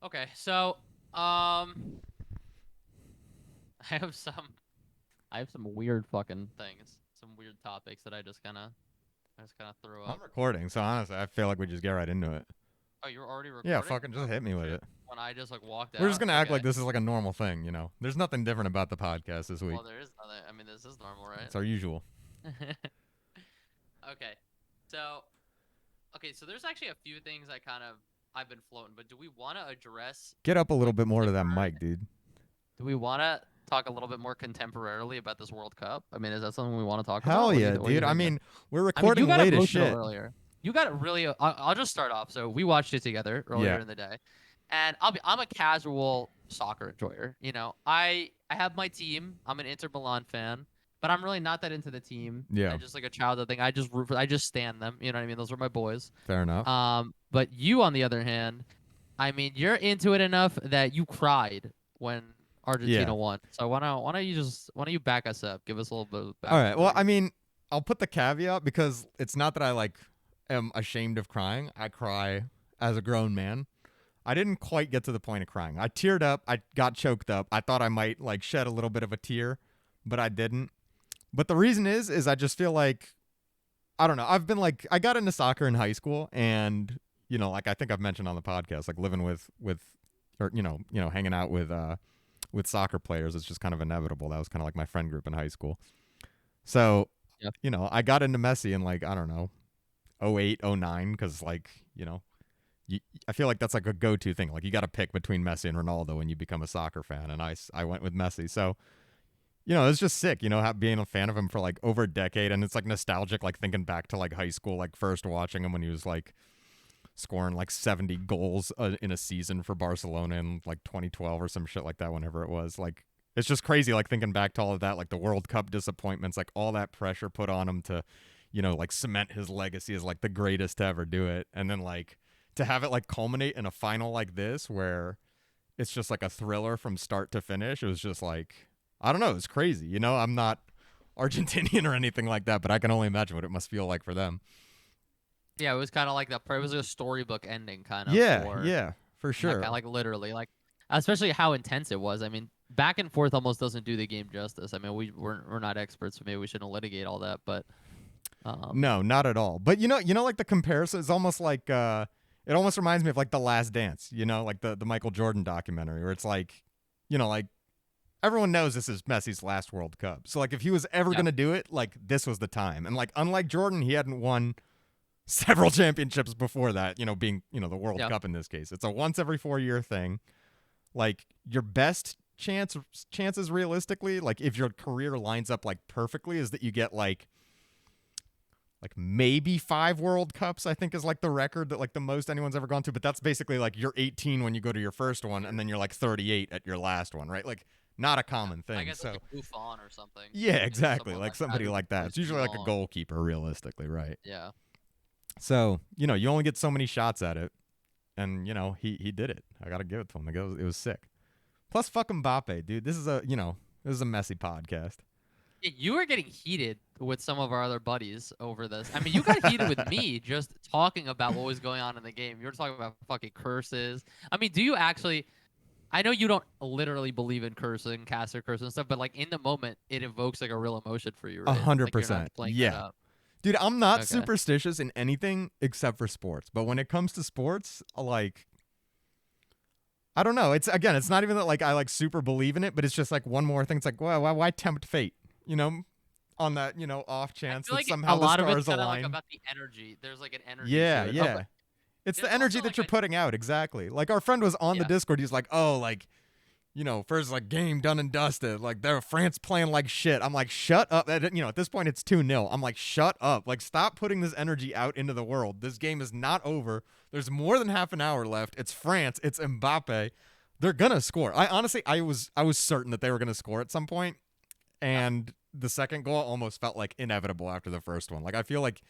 Okay, so I have some weird fucking things, some weird topics that I just kind of threw I'm up. recording, so honestly, I feel like we just get right into it. Oh, you're already Yeah, recording? fucking just Oh hit me with shit! it. When I just like walked We're just out. gonna act Okay. like this is like a normal thing, you know. There's nothing different about the podcast this week. Well, there is nothing. I mean, this is normal, right? It's our usual. Okay. So so there's actually a few things I've been floating, but do we want to address Get up a little like bit more to that contemporary? mic, dude. Do we want to talk a little bit more contemporarily about this World Cup? I mean, is that something we want to talk about? Hell yeah, What are you dude. I thinking? mean, we're I mean, you recording got late as emotional shit. earlier. You got really. I'll just start off. So we watched it together earlier Yeah. in the day, and I'm a casual soccer enjoyer. I have my team. I'm an Inter Milan fan, but I'm really not that into the team. I Yeah. just like a childhood thing. I just root for. I just stand them. You know what I mean? Those are my boys. Fair enough. But you, on the other hand, I mean, you're into it enough that you cried when Yeah. Argentina won. So why don't you back us up? Give us a little bit of All right. Well, backstory. I mean, I'll put the caveat because it's not that I like am ashamed of crying. I cry as a grown man. I didn't quite get to the point of crying. I teared up. I got choked up. I thought I might like shed a little bit of a tear, but I didn't. But the reason is I just feel like I don't know. I've been like I got into soccer in high school, and like I think I've mentioned on the podcast, like living with or hanging out with soccer players is just kind of inevitable. That was kind of like my friend group in high school. So Yeah. I got into Messi in like I don't know, 08, 09, because like I feel like that's like a go-to thing. Like you got to pick between Messi and Ronaldo when you become a soccer fan, and I went with Messi. So it's just sick, being a fan of him for like over a decade, and it's like nostalgic, like thinking back to like high school, like first watching him when he was like scoring like 70 goals in a season for Barcelona in like 2012 or some shit like that. Whenever it was, like it's just crazy, like thinking back to all of that, like the World Cup disappointments, like all that pressure put on him to, like cement his legacy as like the greatest to ever do it, and then like to have it like culminate in a final like this where it's just like a thriller from start to finish. It was just like I don't know, it's crazy. I'm not Argentinian or anything like that, but I can only imagine what it must feel like for them. Yeah, it was kind of like that. It was a storybook ending, kind of Yeah, for yeah, for that kind sure. of like literally, like especially how intense it was. I mean, back and forth almost doesn't do the game justice. I mean, we're not experts, so maybe we shouldn't litigate all that, but No, not at all. But like the comparison is almost like it almost reminds me of like The Last Dance, like the Michael Jordan documentary where it's like, like everyone knows this is Messi's last World Cup. So like if he was ever yeah, going to do it, like this was the time. And like unlike Jordan, he hadn't won several championships before that, being, the World yeah. Cup in this case. It's a once every 4 year thing. Like your best chances realistically, like if your career lines up like perfectly, is that you get like maybe 5 World Cups, I think is like the record that like the most anyone's ever gone to. But that's basically like you're 18 when you go to your first one, and then you're like 38 at your last one, right? Like not a Yeah. common I thing. guess like So a Buffon or something. yeah, exactly. Someone Like like that somebody who like that. plays It's too usually like a long. goalkeeper, realistically, right? Yeah. So you only get so many shots at it, and he did it. I gotta give it to him. Like, it was sick. Plus, fuck Mbappe, dude. This is a messy podcast. Yeah, you were getting heated with some of our other buddies over this. I mean, you got heated with me just talking about what was going on in the game. You were talking about fucking curses. I mean, do you actually? I know you don't literally believe in cursing, caster cursing and stuff, but like in the moment, it evokes like a real emotion for you, A right? hundred Like you're not percent. just playing that Yeah. up. Dude, I'm not Okay. superstitious in anything except for sports. But when it comes to sports, like I don't know. It's not even that like I like super believe in it, but it's just like one more thing. It's like, well, why tempt fate? On that, off I chance feel that like a somehow the lot of it's stars kind of like align. about the energy. There's like an energy Yeah, to it. yeah. It's the There's energy also that like you're putting out, exactly. Like our friend was on the yeah, Discord, he's like, "Oh, like first like game done and dusted. Like they're France playing like shit." I'm like, "Shut up." At this point it's 2-0. I'm like, "Shut up. Like stop putting this energy out into the world. This game is not over. There's more than half an hour left. It's France. It's Mbappe. They're going to score." I was certain that they were going to score at some point, yeah. and the second goal almost felt like inevitable after the first one. Like I feel like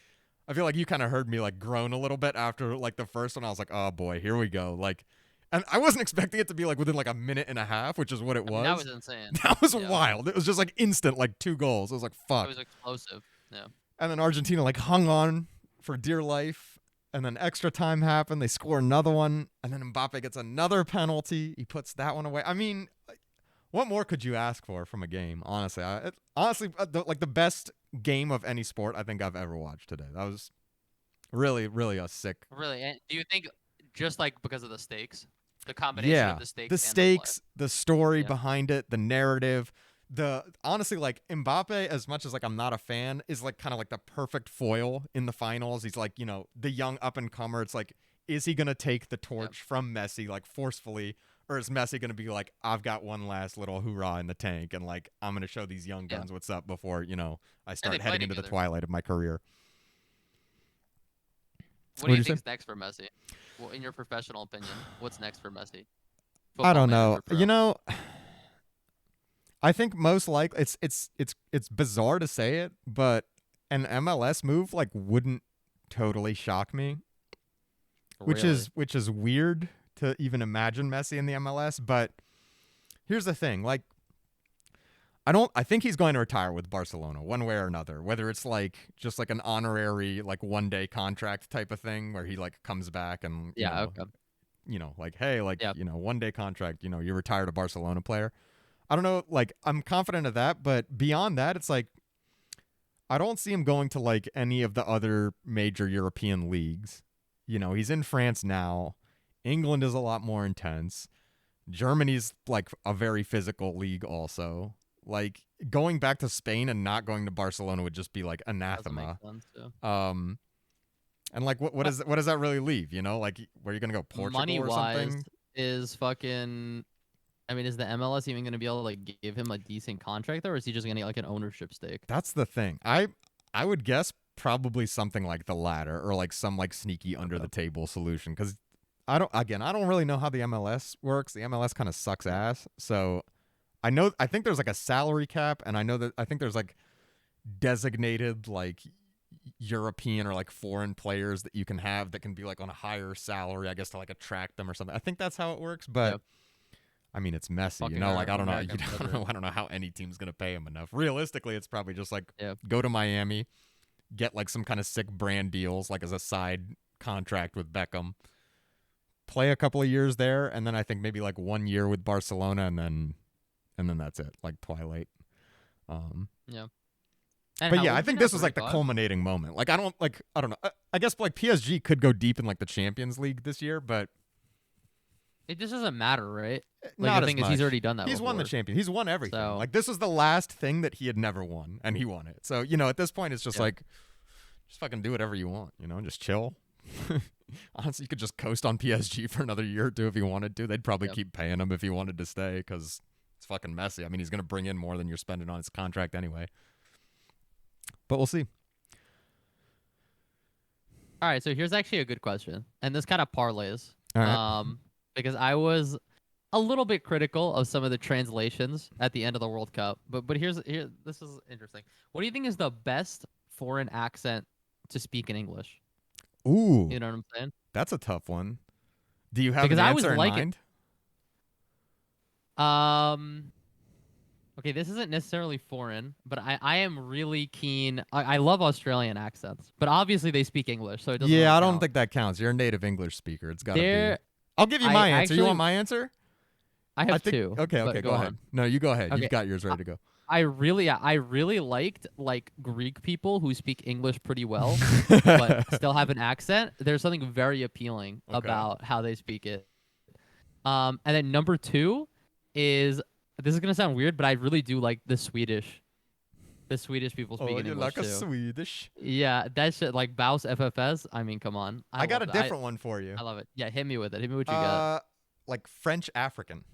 you kind of heard me like groan a little bit after like the first one. I was like, "Oh boy, here we go." Like and I wasn't expecting it to be like within like a minute and a half, which is what it I mean, that was. was insane. That was Yeah, wild. It was just like instant, like 2 goals. I was like, it fuck. was explosive. Yeah, And then Argentina like hung on for dear life. and then extra time happened. They score another one, and then Mbappe gets another penalty. He puts that one away. I mean, what more could you ask for from a game? Honestly, the best game of any sport I think I've ever watched today. That was really, really a sick. Really, and do you think just like because of the stakes, the combination Yeah, of the stakes, the and stakes, the story Yeah. behind it, the narrative. Honestly, like Mbappe, as much as like I'm not a fan, is like kind of like the perfect foil in the finals. He's like, the young up and comer. It's like, is he gonna take the torch from Messi like forcefully, or is Messi gonna be like, I've got one last little hoorah in the tank, and like I'm gonna show these young guns what's up before I start heading into the twilight of my career. What do you think's next for Messi? Well, in your professional opinion, what's next for Messi? I don't know. I think most likely it's bizarre to say it, but an MLS move like wouldn't totally shock me. Which is weird to even imagine Messi in the MLS, but here's the thing, like I think he's going to retire with Barcelona one way or another, whether it's like just like an honorary like 1-day contract type of thing where he like comes back and like, hey, like 1-day contract, you're retired a Barcelona player. I don't know, like I'm confident of that, but beyond that, it's like I don't see him going to like any of the other major European leagues. He's in France now. England is a lot more intense. Germany's like a very physical league also. Like going back to Spain and not going to Barcelona would just be like anathema. And like what does that really leave? Like where are you gonna go? Portugal or something? Is fucking. I mean, is the MLS even going to be able to like give him a decent contract, or is he just going to get like an ownership stake? That's the thing. I would guess probably something like the latter, or like some like sneaky under the table solution. Because I don't really know how the MLS works. The MLS kind of sucks ass. So I think there's like a salary cap, and I think there's like designated like European or like foreign players that you can have that can be like on a higher salary, I guess, to like attract them or something. I think that's how it works, but. I mean, it's Messi, like I don't know. I don't know how any team's going to pay him enough. Realistically, it's probably just like go to Miami, get like some kind of sick brand deals, like as a side contract with Beckham, play a couple of years there, and then I think maybe like 1 year with Barcelona, and then that's it, like twilight. Yeah. But yeah, I think this was like the culminating moment. Like I don't know. I guess like PSG could go deep in like the Champions League this year, but it just doesn't matter, right? Not the thing is, he's already done that. He's won the champion. He's won everything. So, like this was the last thing that he had never won, and he won it. So at this point, it's just like, just fucking do whatever you want. Just chill. Honestly, you could just coast on PSG for another year or two if you wanted to. They'd probably keep paying him if he wanted to stay because it's fucking Messi. I mean, he's gonna bring in more than you're spending on his contract anyway. But we'll see. All right, so here's actually a good question, and this kind of parlays. All right. Because I was a little bit critical of some of the translations at the end of the World Cup, but this is interesting. What do you think is the best foreign accent to speak in English? Ooh, you know what I'm saying? That's a tough one. Do you have an answer in mind? Okay, this isn't necessarily foreign, but I am really keen. I love Australian accents, but obviously they speak English, so it doesn't. Yeah, really I don't count. think that counts. You're a native English speaker. It's got to be. I'll give you my answer. Actually, you want my answer? I have two. Okay, go ahead. No, you go ahead. Okay. You've got yours ready to go. I really liked like Greek people who speak English pretty well, but still have an accent. There's something very appealing about how they speak it. And then number two is, this is gonna sound weird, but I really do like the Swedish. The Swedish people speaking English like too. a Swedish? Yeah, that shit, like Baus FFS. I mean, come on. I got a different one for you. I love it. Yeah, hit me with it. Hit me what you got. Like French African.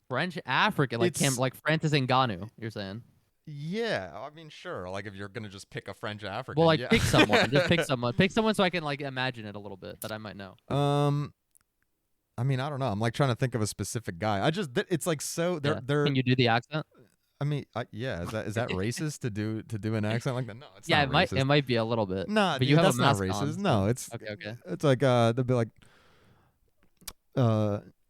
French African, like Francis Ngannou, you're saying? Yeah, I mean, sure. Like if you're gonna just pick a French African. Well, like pick someone. Just pick someone. Pick someone so I can like imagine it a little bit that I might know. I mean, I don't know. I'm like trying to think of a specific guy. It's like so. They're. Can you do the accent? I mean, yeah. Is that racist to do an accent like that? No, it's not. Yeah, it might be a little bit. No, but you have that's a not mask racist. on, No, it's okay. It's like they'll be like,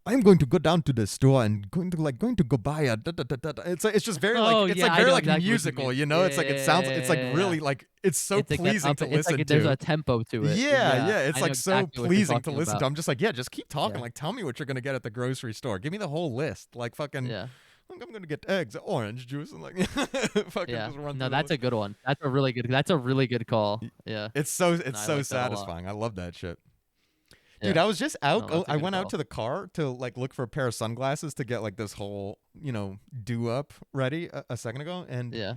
I'm going to go down to the store and going to go buy a da, da, da, da. It's just very like Oh it's yeah, like I very know like exactly what you musical, mean. you know? Yeah, It's like it sounds it's like yeah. really like it's so It's like that pleasing up. to It's listen like there's to. a tempo to it. Yeah, Yeah, yeah, it's I know like so exactly what you're pleasing to talking listen to. about. I'm just like, yeah, just keep talking. Yeah, Like, tell me what you're gonna get at the grocery store. Give me the whole list. Like, fucking, yeah, I'm gonna get eggs, orange juice, and like, fucking yeah. just run No, through the that's list. a good one. That's a really good. That's a really good call. Yeah, It's no, I so like that a lot. satisfying. I love that shit. Dude, Yeah, I was just out. no, that's a I good went out call. to the car to like look for a pair of sunglasses to get like this whole, do up ready a second ago, and Yeah,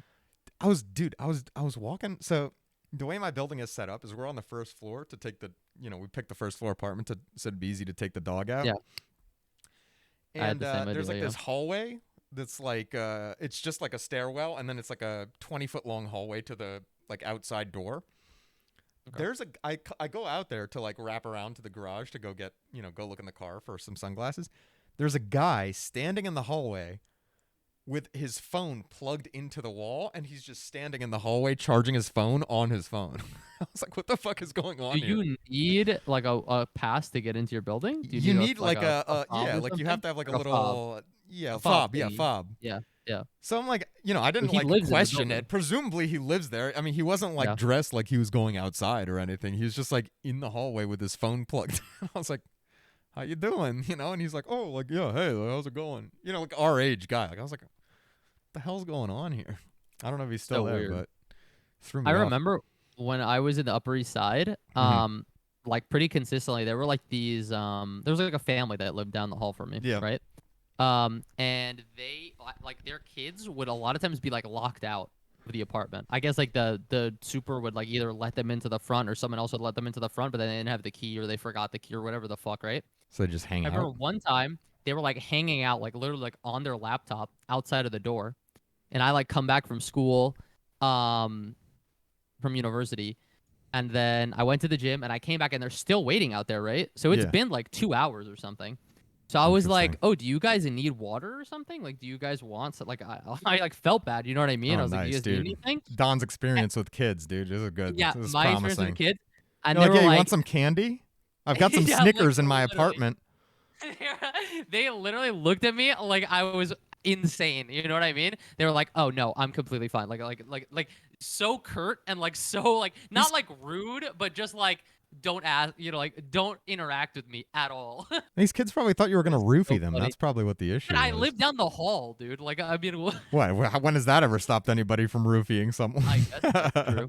I was walking. So the way my building is set up is we're on the first floor to take we picked the first floor apartment to so it'd be easy to take the dog out. yeah. I had And the same there's idea. like Yeah, this hallway that's like it's just like a stairwell, and then it's like a 20-foot long hallway to the like outside door. okay. There's I go out there to like wrap around to the garage to go get go look in the car for some sunglasses. There's a guy standing in the hallway with his phone plugged into the wall, and he's just standing in the hallway charging his phone on his phone. I was like, what the fuck is going Do on here? you need like a pass to get into your building? Do you You need need like like a fob yeah, or like you have something? to have like a Like a fob, little a fob fob, yeah, thingy. fob. Yeah, yeah. So I'm like, I But didn't he like lives in the question building. it. Presumably he lives there. I mean, he wasn't like Yeah. dressed like he was going outside or anything. He was just like in the hallway with his phone plugged. I was like, "How you doing?" And he's like, "Oh, like yeah, hey, like, how's it going?" Like our age guy. Like I was like, "What the hell's going on here?" I don't know if he's still So there, weird. but threw I me off. remember when I was in the Upper East Side, Hmm. like pretty consistently, there were like these there was like a family that lived down the hall from me, Yeah, right? And they like their kids would a lot of times be like locked out of the apartment. I guess like the super would like either let them into the front or someone else would let them into the front, but then they didn't have the key or they forgot the key or whatever the fuck, right? so they just hang I out. remember one time they were like hanging out like literally like on their laptop outside of the door, and I like come back from school, um, from university, and then I went to the gym and I came back and they're still waiting out there, right? So it's Yeah, been like 2 hours or something. So I was like, interesting. "Oh, do you guys need water or something? Like, do you guys want like I like felt bad, you know what I mean? Oh, I was like, "Do you nice, guys need dude. anything?" Don's A- experience with kids, dude. This is good. yeah, This is my experience with the promising. kids, and You're they like, were yeah, you want like, some candy? I've got some yeah, like Snickers in my literally. apartment. They literally looked at me like I was insane. You know what I mean? They were like, "Oh no, I'm completely fine." Like so curt and like so like not These like rude, but just like don't ask, like don't interact with me at all. these kids probably thought you were It gonna was roofie so them. funny. That's probably what the But issue I was. live down the hall, dude. Like I mean, What? When has that ever stopped anybody from roofying someone? I guess that's true.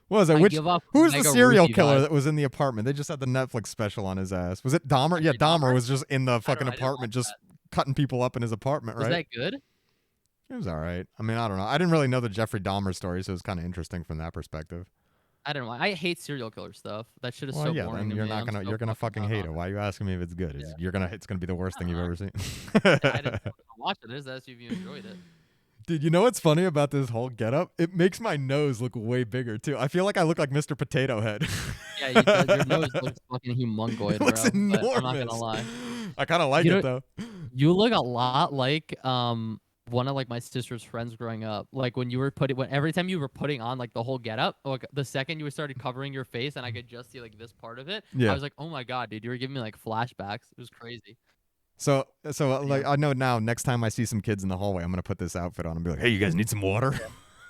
What was it? I Which? give off Who was the mega serial roofie killer vibes. that was in the apartment? They just had the Netflix special on his ass. Was it Dahmer? Yeah, Jeffrey Dahmer Dahmer? was just in the I don't fucking know. I didn't watch apartment, just that. cutting people up in his apartment, Was right? that good? It was all right. I mean, I don't know. I didn't really know the Jeffrey Dahmer story, so it was kind of interesting from that perspective. I don't know. I hate serial killer stuff. That shit is Well, so yeah, boring then to you're me. not I'm gonna so you're gonna fucking not hate on it. it. Why are you asking me if it's good? Yeah. It's gonna be the worst I thing don't you've know. ever seen. I didn't watch it. I just asked you if you enjoyed it. Dude, you know what's funny about this whole getup? It makes my nose look way bigger too. I feel like I look like Mr. Potato Head. Yeah, your nose looks fucking humongoid, It looks bro. But I'm not gonna enormous. lie. I kind of like You it know, though. you look a lot like one of like my sister's friends growing up. Like when you were when every time you were putting on like the whole getup, like the second you started covering your face and I could just see like this part of it, I Yeah. was like, oh my god, dude, you were giving me like flashbacks. It was crazy. So like Yeah. I know now. Next time I see some kids in the hallway, I'm gonna put this outfit on and be like, "Hey, you guys need some water? Yeah.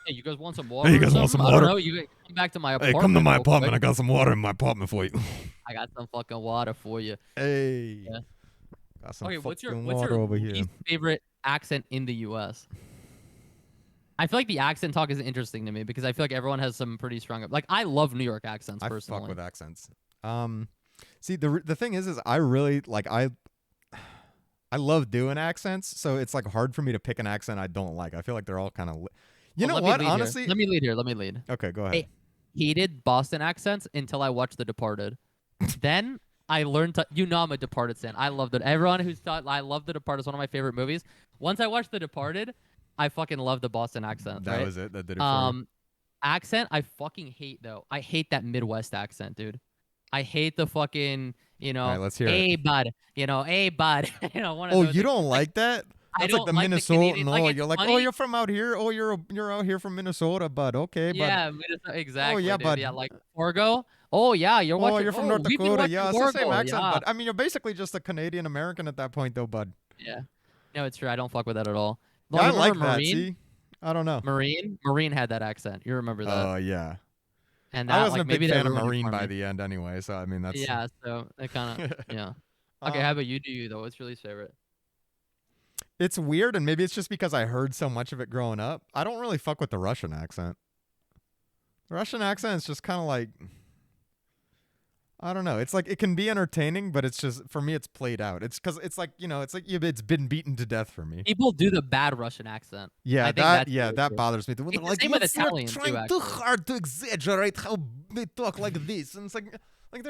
Hey, you guys want some water? Hey, you Or guys want something? some I don't water? know. You guys come back to my Hey, apartment. come to my real apartment. I quick. got some water in my apartment for you." I got some fucking water for you. Hey, Yeah. got some Okay, fucking what's water your over here. least favorite accent in the U.S.? I feel like the accent talk is interesting to me because I feel like everyone has some pretty strong. Like I love New York accents I fuck personally. with accents. See the thing is I really like I love doing accents, so it's like hard for me to pick an accent I don't like. I feel like they're all kind of. You Well, know let me what? lead here. Honestly, Let me lead here. Let me lead. okay, go I ahead. hated Boston accents until I watched The Departed. Then I learned to. I'm a Departed fan. I loved it. Everyone who's thought I love The Departed is one of my favorite movies. Once I watched The Departed, I fucking love the Boston accent. That Right? was it. That did it for you. Accent I fucking hate though. I hate that Midwest accent, dude. I hate the fucking, All right, let's hear it. hey bud, hey bud, one of Oh, those. you don't Like, like that? I That's like don't the like the Canadian. Minnesotan. Like Oh, it's you're like, oh, funny. you're from out here. Oh, you're out here from Minnesota, bud. Okay, bud. Yeah, Minnesota, Oh exactly, yeah, dude. bud. Yeah, like Fargo. Oh yeah, you're Oh, watching. you're from Oh, North we've been Dakota. watching Yeah, it's the same Gorgo. accent, Yeah, but I mean, you're basically just a Canadian American at that point, though, bud. yeah. No, it's true. I don't fuck with that at all. Yeah, Like I remember like that. Marine? See, I don't know. Marine had that accent. You remember that? Yeah. And I that wasn't a like big maybe that fan of ruined it Marine for by me. the end, anyway. So I mean, that's. Yeah. So it kind of yeah. Okay, how um, about you? Do you though? What's your least favorite? it's weird, and maybe it's just because I heard so much of it growing up. I don't really fuck with the Russian accent. The Russian accent is just kind of like. I don't know. It's like it can be entertaining, but it's just for me, it's played out. It's because it's like it's like it's been beaten to death for me. People do the bad Russian accent. Yeah, I think that's really that true. bothers me. When they're It's the like, same with you're Italians too, trying too actually. hard to exaggerate how they talk like this, and it's like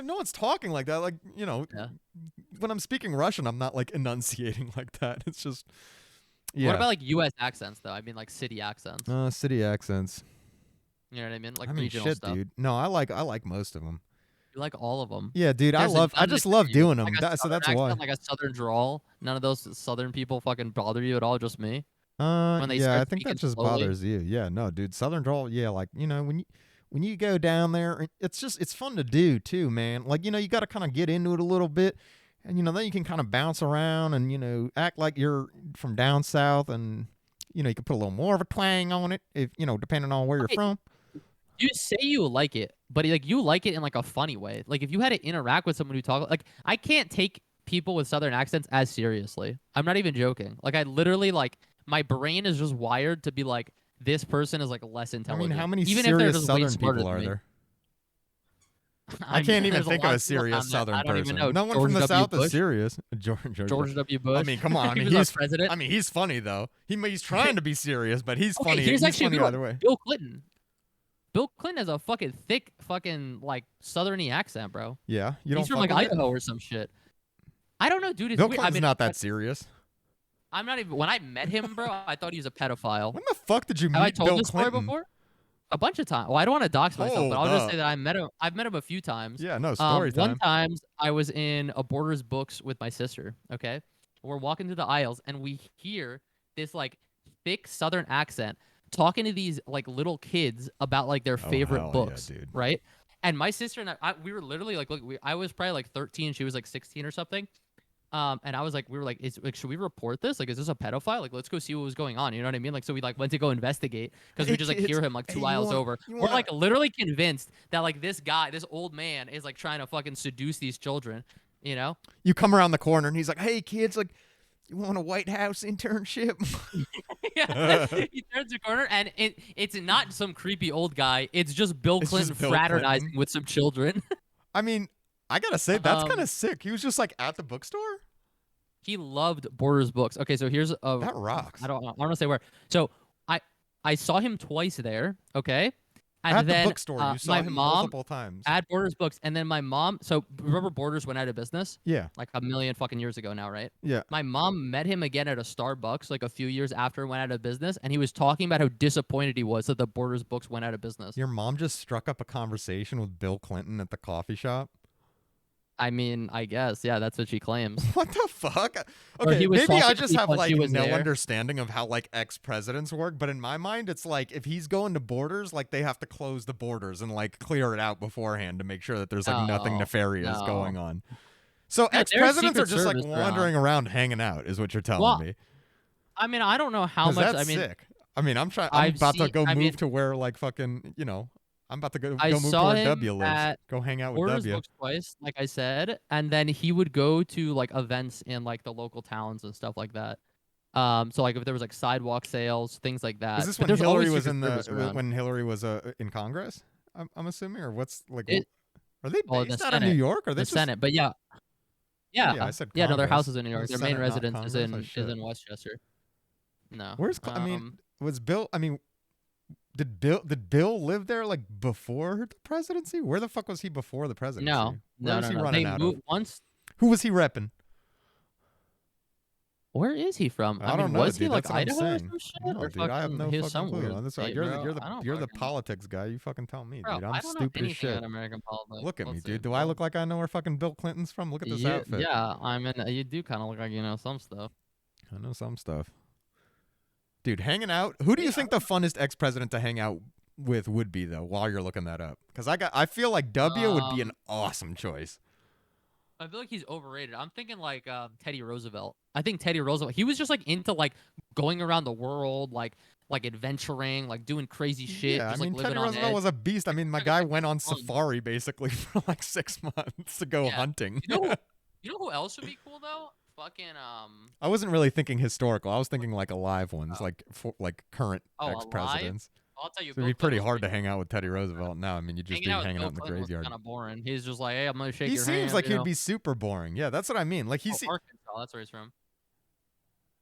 no one's talking like that. Like Yeah. when I'm speaking Russian, I'm not like enunciating like that. It's just What about like U.S. accents though? I mean like city accents. city accents. You know what I mean? Like I mean, regional shit, stuff. dude. No, I like most of them. You like all of them. Yeah, dude. I just love doing them. So that's why. Like a southern drawl. None of those southern people fucking bother you at all. Just me. When they Yeah, start I think that speaking just slowly. bothers you. Yeah, no, dude. Southern drawl. Yeah, like when you go down there, it's fun to do too, man. Like you got to kind of get into it a little bit, and then you can kind of bounce around and act like you're from down south, and you can put a little more of a twang on it if depending on where you're Okay, from. you say you like it, but like you like it in like a funny way. Like if you had to interact with someone who talk like I can't take people with southern accents as seriously. I'm not even joking. Like I literally like my brain is just wired to be like this person is like less I intelligent. mean, how many even if they're serious just way Southern smarter people than are me. there? I I can't mean, even there's think lot of a of people serious down there. Southern I don't person. even know. No one George from the W. South Bush? is serious. George W. Bush. I mean, come on. I mean, he was he's our president. I mean, he's funny though. He's trying to be serious, but he's Okay, funny. here's He's actually a funny good one. either way. Bill Clinton. Bill Clinton has a fucking thick, fucking like southerny accent, bro. Yeah, you don't He's from fuck like with it? Idaho or some shit. I don't know, dude. It's Bill weird. Clinton's I mean, not that serious. I'm not even. When I met him, bro, I thought he was a pedophile. When the fuck did you Have I meet told Bill this story Clinton? before? A bunch of times. Well, I don't want to dox myself, but Hold I'll just up. say that I met him. I've met him a few times. Yeah, no, story One time. time I was in a Borders Books with my sister. Okay, we're walking through the aisles and we hear this like thick Southern accent talking to these like little kids about like their favorite hell yeah, books, dude. right? And my sister and we were literally like, look, I was probably like 13, she was like 16 or something. And I was like, we were like, should we report this? Like, is this a pedophile? Like, let's go see what was going on. You know what I mean? Like, so we like went to go investigate because we just like hear him like two aisles over. We're like literally convinced that like this old man is like trying to fucking seduce these children. You know? You come around the corner and he's like, "Hey kids, like, you want a White House internship?" Yeah. He turns the corner and it's not some creepy old guy. It's just Bill It's Clinton just Bill fraternizing Clinton. with some children. I mean, I gotta say that's kind Um, of sick. He was just like at the bookstore. He loved Borders Books. Okay, so here's a That rocks. I don't want to say where. So I saw him twice there. Okay, and At then the bookstore, you saw my him mom multiple times. at Borders Books, and then my mom. So remember, Borders went out of business Yeah, like a million fucking years ago now, right? yeah. My mom met him again at a Starbucks like a few years after it went out of business, and he was talking about how disappointed he was that the Borders Books went out of business. Your mom just struck up a conversation with Bill Clinton at the coffee shop. I mean, I guess, yeah, that's what she claims. What the fuck? Or Okay, he was maybe I talking to just have people and like she no was there. understanding of how like ex-presidents work, but in my mind it's like if he's going to borders, like they have to close the borders and like clear it out beforehand to make sure that there's like nothing No, nefarious no. going on. So there's ex-presidents are Secret just like Service around. wandering around hanging out is what you're telling Well, me. I mean, I don't know how 'Cause much. that's I mean, sick. I mean, I'm I've about to seen- go I move mean- to where like fucking, I'm about to go I move to saw where him W lives. at Go hang out with Borders W. Books twice, like I said, and then he would go to like events in like the local towns and stuff like that. So like if there was like sidewalk sales, things like that. Is this But when there's Hillary always was Secret in Service the around. when Hillary was in Congress? I'm assuming, or what's like? It- Are they Oh, the based out of New Senate. York? Or are they the just Senate, but yeah, Yeah, I said no, their Congress. house is in New The York. Their Senate, main not residence Congress? is Oh, shit. in Westchester. No, I mean, was Bill? I mean, did Bill live there like before the presidency? Where the fuck was he before the presidency? no, Where was he running They out moved of? once. Who was he repping? Where is he from? I mean, don't know, was dude. he like That's what I'm Idaho or saying. some shit? No, or dude, I have fucking- no he was fucking clue. somewhere. That's Hey, you're bro, I don't the fucking- politics guy. You fucking tell me, Bro, dude. I I'm don't know stupid as anything shit. about American politics. Look at me, Let's see. dude. Do I look like I know where fucking Bill Clinton's from? Look at this outfit. Yeah, I mean, you do kind of look like you know some stuff. I know some stuff. Dude, hanging out. Who do you think the funnest ex-president to hang out with would be though while you're looking that up? Because I feel like W would be an Um, awesome choice. I feel like he's overrated. I'm thinking like Teddy Roosevelt. I think Teddy Roosevelt. He was just like into like going around the world, like adventuring, like doing crazy shit, Yeah, I just like mean living Teddy on Roosevelt edge. was a beast. I Like, mean, my took it guy like went on fun. safari basically for like 6 months to go Yeah. hunting. You know who? You know who else would be cool though? Fucking I wasn't really thinking historical. I was thinking like alive ones, oh, like current oh ex alive. presidents. I'll tell you, So it'd Bill be Clinton pretty was hard pretty to cool. hang out with Teddy Roosevelt now. I mean, you'd just Hanging be out with hanging out Bill in the Clinton was graveyard. kind of boring. He's just like, hey, I'm gonna shake He your seems hand, like you he'd know. be super boring. Yeah, that's what I mean. Like Oh, Arkansas, that's where he's from.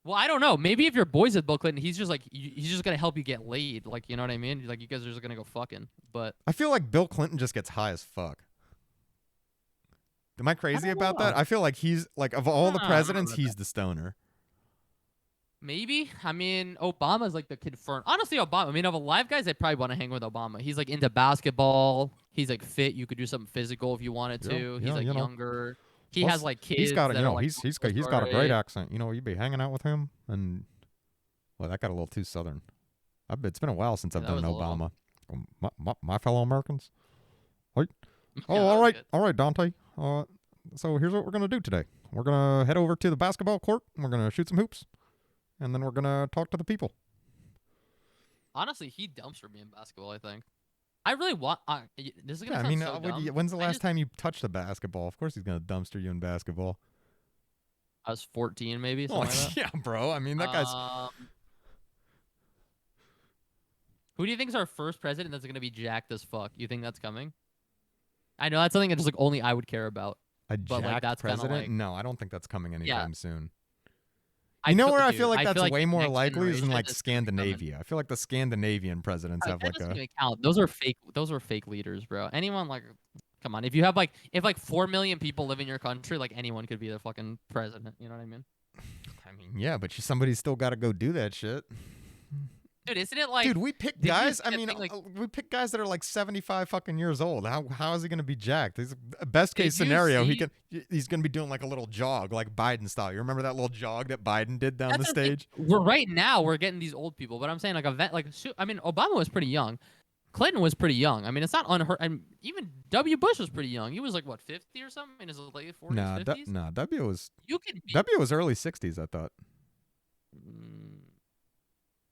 Well, I don't know. Maybe if you're boys with Bill Clinton, he's just like he's just gonna help you get laid. Like you know what I mean? Like you guys are just gonna go fucking. But I feel like Bill Clinton just gets high as fuck. Am I I crazy don't about that? know. I feel like he's like of all the I don't know presidents, about that. he's the stoner. Maybe. I mean, Obama's like the confirmed. Honestly, Obama. I mean, of alive guys, I'd probably want to hang with Obama. He's like into basketball. He's like fit. You could do something physical if you wanted Yeah, to. He's yeah, like younger. He has plus like he's kids got a, that are like he's almost got our a great age. accent. You'd be hanging out with him, and well, that got a little too southern. It's been a while since Yeah, I've that done was an a little. Obama. My fellow Americans. Right. Oh, Yeah, that was good. all right, Dante. So here's what we're gonna do today. We're gonna head over to the basketball court. And we're gonna shoot some hoops, and then we're gonna talk to the people. Honestly, he dumpster me in basketball. I think. I really want. This is Yeah, gonna I sound mean, so dumb. when's the I last just time you touched a basketball? Of course, he's gonna dumpster you in basketball. I was 14, maybe Oh, something like yeah, bro. I mean, that. that guy's. Who do you think is our first president that's gonna be jacked as fuck? You think that's coming? I know that's something that just like only I would care about, A but like jacked that's kind of president? like No, I don't think that's coming yeah. anytime soon. I You know feel, where I feel dude. like I feel that's like way the more next likely is in generation like is gonna be coming. Scandinavia. I feel like the Scandinavian presidents have That like doesn't a. even count. Those are fake. Those are fake leaders, bro. Anyone like, come on. If you have like, if like 4 million people live in your country, like anyone could be the fucking president. You know what I mean? I mean, yeah, but somebody's still got to go do that shit. Dude, isn't it like? Dude, we pick Did you guys. see I that mean, thing, like, we pick guys that are like 75 fucking years old. How is he gonna be jacked? Best case did you scenario, see? he's gonna be doing like a little jog, like Biden style. You remember that little jog that Biden did down the That's the thing. stage? We're right now. We're getting these old people, but I'm saying like a vet. Like, I mean, Obama was pretty young. Clinton was pretty young. I mean, it's not unheard. And even W. Bush was pretty young. He was like what 50 or something in his late 40s, 50s. Nah. You could be. W was early 60s. I thought. Mm,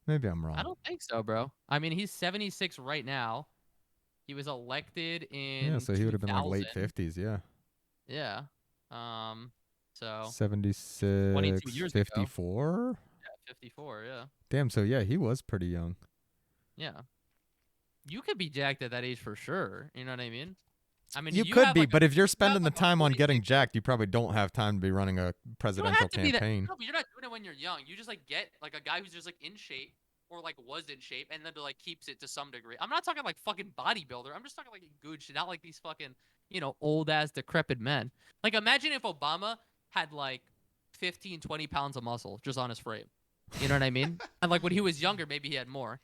Maybe I'm I wrong. don't think so, bro. I mean, he's 76 right now. He was elected Yeah, in so he would have been like 2000. late 50s. Yeah. Yeah. So 22 76, years ago. 54. Yeah, 54. Yeah. Damn. So yeah, he was pretty young. Yeah. You could be jacked at that age for sure. You know what I mean? I mean, You you could have be, like but if you're you have spending the like a time on getting 46. jacked, you probably don't have time to be running a You don't presidential have to be that. campaign. No, but you're not doing it when you're young. You just like get like a guy who's just like in shape or like was in shape and then like keeps it to some degree. I'm not talking like fucking bodybuilder. I'm just talking like good shit, not like these fucking old ass decrepit men. Like imagine if Obama had like 15, 20 pounds of muscle just on his frame. You know what I mean? And like when he was younger, maybe he had more.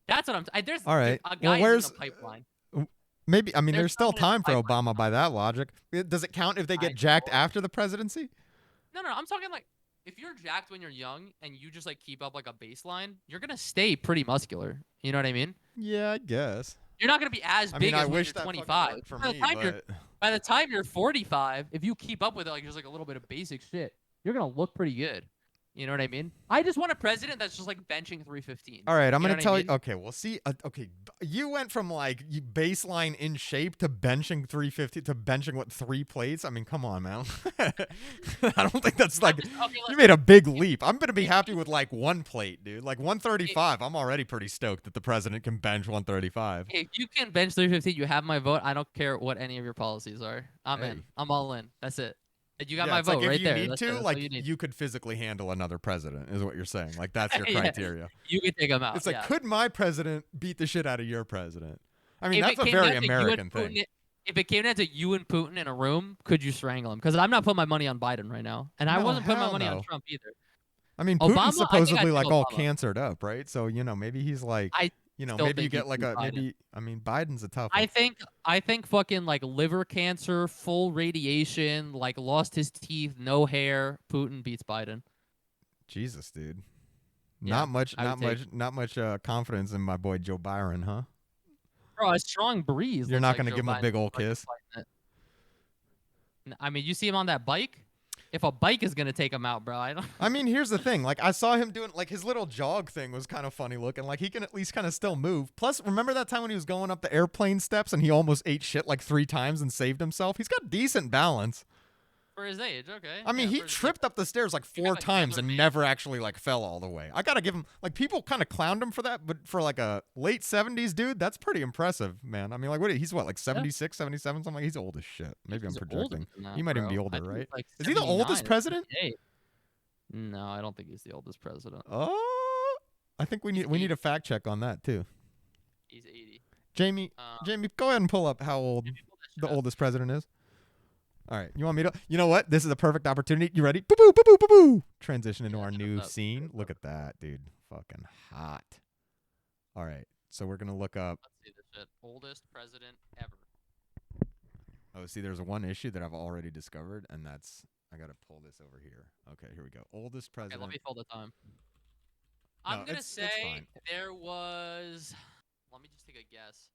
That's what there's All right. a Well, guy is in the pipeline. maybe? I mean, There's there's still someone in time the for pipeline. Obama by that logic. Does it count if they I get jacked know. after the presidency? No, I'm talking like if you're jacked when you're young and you just like keep up like a baseline, you're gonna stay pretty muscular. You know what I mean? Yeah, I guess. You're not gonna be as I big mean, I as when wish you're that fucking 25. worked for By the me, time but by the time you're 45, if you keep up with it, like just like a little bit of basic shit, you're gonna look pretty good. You know what I mean? I just want a president that's just like benching 315. all right, I'm You know gonna what I tell you. mean? Okay, we'll see. Okay, you went from like baseline in shape to benching 350 to benching what 3 plates. I mean, come on, man. I don't think that's like Okay, you listen. made a big leap. I'm gonna be If happy you, with like 1 plate, dude. Like 135. I'm already pretty stoked that the president can bench 135. if you can bench 315, you have my vote. I don't care what any of your policies are. I'm Hey. in. I'm all in. That's it. You got Yeah, my it's vote like if right you there. need That's to, it. That's all like you need. you could physically handle another president, is what you're saying. Like that's your Yeah, criteria. you can take him out. It's like, Yeah. could my president beat the shit out of your president? I mean, If that's it a came very down to you and American thing. Putin, if it came down to you and Putin in a room, could you strangle him? Because I'm not putting my money on Biden right now, and I No, wasn't putting my hell money on no. Trump either. I mean, Obama, Putin's I think I'd supposedly take like all Obama. cancered up, right? So maybe he's like, I still maybe you think he get like beat a Biden. maybe. I mean, Biden's a tough I one. think fucking like liver cancer, full radiation, like lost his teeth, no hair. Putin beats Biden. Jesus, dude. Yeah, Not much, I would take. not much confidence in my boy Joe Byron, huh? Bro, a strong breeze. You're Looks not like gonna Joe give him a Biden big old fucking kiss. fighting it. I mean, you see him on that bike. If a bike is gonna take him out, bro, I don't. I mean, here's the thing. Like, I saw him doing, like, his little jog thing was kind of funny looking. Like, he can at least kind of still move. Plus, remember that time when he was going up the airplane steps and he almost ate shit like 3 times and saved himself? He's got decent balance. For his age, okay. I mean, Yeah, he for his age. tripped up the stairs like 4 times and never actually like fell all the way. I gotta give him, like, people kind of clowned him for that, but for like a late 70s dude, that's pretty impressive, man. I mean, like, he's what, like 76, 77, something like. He's old as shit. Maybe I'm projecting. That, he might even be bro. older, right? Like is he the oldest president? No, I don't think he's the oldest president. Oh, I think we need a fact check on that too. He's 80. Jamie, go ahead and pull up how old the oldest president is. All right, you want me to? You know what? This is a perfect opportunity. You ready? Boo boo boo boo boo boo. Transition into our new scene. Look at that, dude. Fucking hot. All right, so we're gonna look up. Let's see this shit. Oldest president ever. Oh, see, there's one issue that I've already discovered, and that's I gotta pull this over here. Okay, here we go. Oldest president. Okay, let me fill the time. I'm gonna say there was. Let me just take a guess.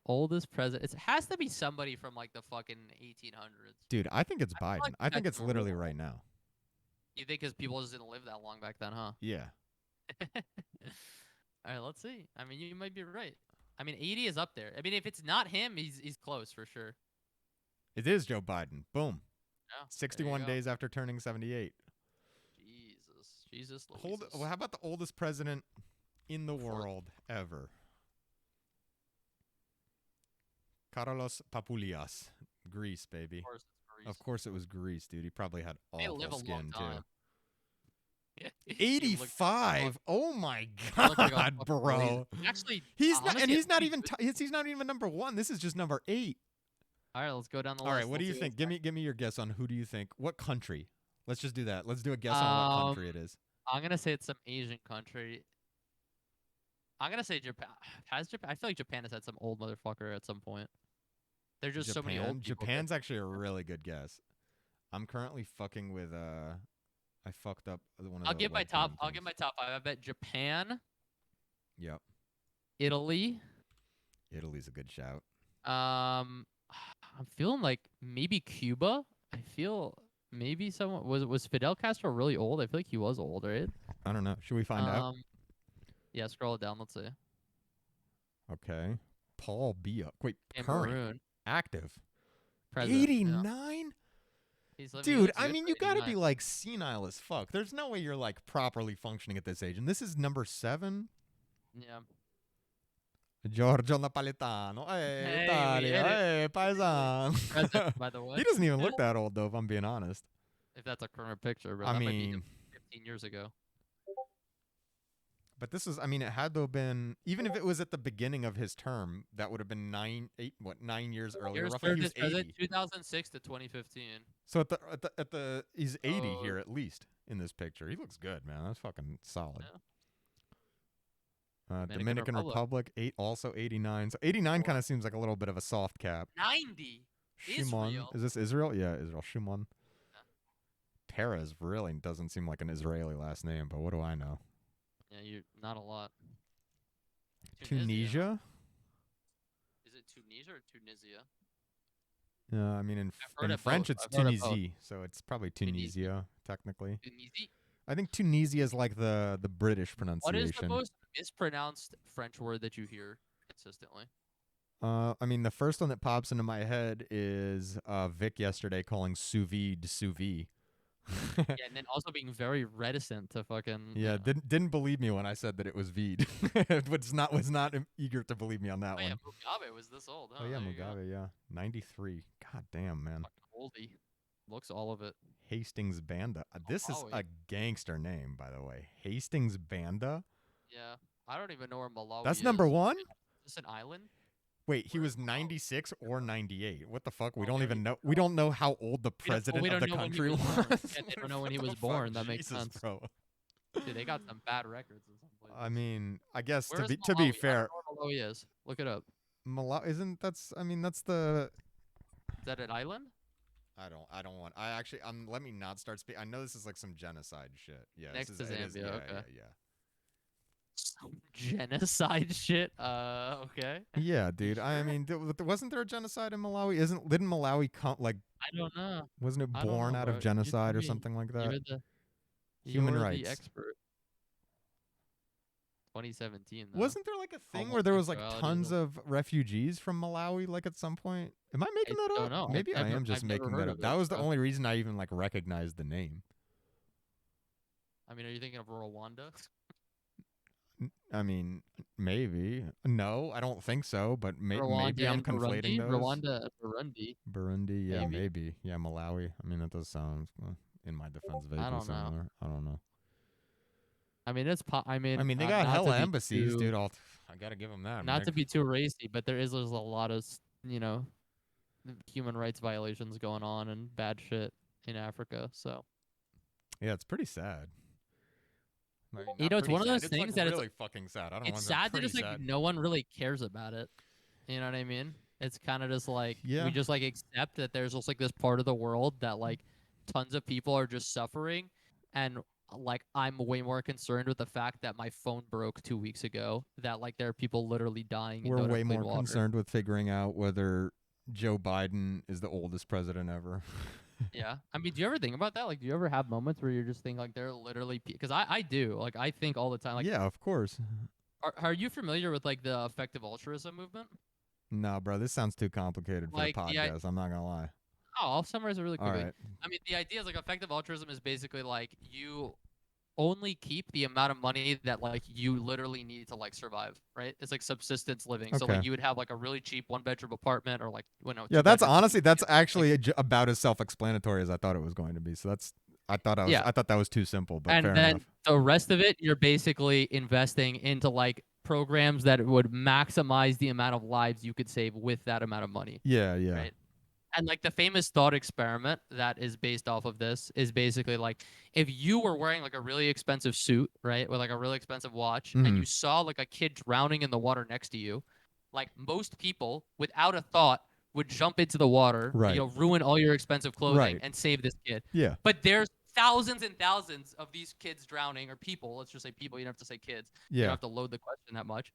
Oldest president. It has to be somebody from like the fucking 1800s. Dude, I think it's Biden. Like I think it's literally right now. You think because people just didn't live that long back then, huh? Yeah. All right, let's see. I mean, you might be right. I mean, 80 is up there. I mean, if it's not him, he's close for sure. It is Joe Biden. Boom. Yeah, 61 days after turning 78. Jesus. Well, how about the oldest president in the world ever? Carlos Papoulias, Greece, baby. Of course it was Greece, dude. He probably had awful skin too. 85. Oh my god, bro. Actually, he's not even number 1. This is just number 8. All right, let's go down the list. All right, what do you think? Give me your guess on who do you think? What country? Let's just do that. Let's do a guess on what country it is. I'm gonna say it's some Asian country. I'm gonna say Japan. Has Japan? I feel like Japan has had some old motherfucker at some point. There's just so many old people. Japan's actually a really good guess. I'm currently fucking with I fucked up one of the I'll give my top 5. I bet Japan. Yep. Italy. Italy's a good shout. I'm feeling like maybe Cuba. I feel maybe someone was Fidel Castro really old? I feel like he was old, right? I don't know. Should we find out? Yeah, scroll it down. Let's see. Okay. Paul Biya. Wait, current. Active. President, 89? Yeah. Dude, I mean, you gotta be like senile as fuck. There's no way you're like properly functioning at this age. And this is number 7? Yeah. Giorgio Napolitano. Hey, Italia. Hey, paisan. President, by the way. He doesn't even look that old, though, if I'm being honest. If that's a current picture, bro. I That mean, might be 15 years ago. But this is, I mean, it had to have been, even if it was at the beginning of his term, that would have been 9 years earlier. Roughly, he was 80. 2006 to 2015. So at the he's 80 here at least in this picture. He looks good, man. That's fucking solid. Yeah. Dominican Republic, also 89. So 89 kind of seems like a little bit of a soft cap. 90. Shumon. Israel. Is this Israel? Yeah, Israel. Shumon. Perez really doesn't seem like an Israeli last name, but what do I know? Yeah, you're not a lot. Tunisia? Is it Tunisia or Tunisia? I mean, in French it's Tunisie, so it's probably Tunisia, technically. Tunisie? I think Tunisia is like the British pronunciation. What is the most mispronounced French word that you hear consistently? I mean, the first one that pops into my head is Vic yesterday calling sous vide sous vide. Yeah, and then also being very reticent to fucking. Yeah, didn't believe me when I said that it was vide. was not eager to believe me on that one. Yeah, Mugabe was this old. Huh? Oh yeah, Mugabe. Yeah, 93. God damn, man. Oldie. Looks all of it. Hastings Banda. This is a gangster name, by the way. Hastings Banda. Yeah, I don't even know where Malawi That's is. number 1. Is this an island? Wait, he was 96 or 98. What the fuck? We don't even know. We don't know how old the president of the country was. Yeah, they don't know when he was born. That makes sense. Bro. Dude, they got some bad records in some places. I mean, I guess to be fair, I don't know where Malawi is. Look it up. Malawi isn't that's the. Is that an island? I don't want. Let me not start speaking. I know this is like some genocide shit. Yeah. Next to Zambia. Okay. Yeah. Some genocide shit. Okay. Yeah, dude. I mean, wasn't there a genocide in Malawi? Didn't Malawi come like I don't know. wasn't it I don't born know, out of bro. You tell genocide or me. something like that? You're the Human you're the rights. expert. 2017 though. Wasn't there like a thing where Almost there was like actuality is tons of refugees from Malawi like at some point? Am I I making that don't up? know. Maybe I am just I've never making that heard up. of That it, was the bro. only reason I even like recognized the name. I mean, are you thinking of Rwanda? I mean, maybe. No, I don't think so, but maybe Rwanda I'm and conflating Burundi? those. Rwanda and Burundi, Burundi, yeah, maybe. maybe. Yeah, Malawi. I mean, that does sound, in my defense, I vaguely don't know. similar. I don't know. I mean, I I mean, mean, they got not to hella be embassies, too dude. I gotta give them that, not to Meg. be too racy, but there's a lot of human rights violations going on and bad shit in Africa. So Yeah, it's pretty sad. I mean, you not know, it's pretty one of sad. those It's like things that really fucking sad. I don't it's want to. sad that Pretty just like sad. no one really cares about it. You know what I mean? It's kind of just like we Yeah, just like accept that there's just like this part of the world that like tons of people are just suffering, and like I'm way more concerned with the fact that my phone broke 2 weeks ago. That like there are people literally dying and we're don't have way clean more water. concerned with figuring out whether Joe Biden is the oldest president ever. Yeah, I mean, do you ever think about that? Like, do you ever have moments where you're just think like they're literally because I do like I think all the time like Yeah, of course. are you familiar with like the effective altruism movement? No, bro, this sounds too complicated for the Like podcast. I'm not gonna lie. I'll summarize it really All quickly. right. I mean, the idea is like effective altruism is basically like you only keep the amount of money that like you literally need to like survive, right? It's like subsistence living. So Okay. like you would have like a really cheap 1 bedroom apartment or like well, no Yeah, two that's bedrooms if you honestly that's like actually about as self-explanatory as I thought it was going to be. So that's yeah. I thought that was too simple, but And fair then enough. the rest of it you're basically investing into like programs that would maximize the amount of lives you could save with that amount of money, Yeah, yeah. right? And like the famous thought experiment that is based off of this is basically like if you were wearing like a really expensive suit, right, with like a really expensive watch, and Mm-hmm. you saw like a kid drowning in the water next to you, like most people without a thought would jump into the water, Right. ruin all your expensive clothing Right. and save this kid. Yeah. But there's thousands and thousands of these kids drowning or people, let's just say people, you don't have to say kids. You don't Yeah. have to load the question that much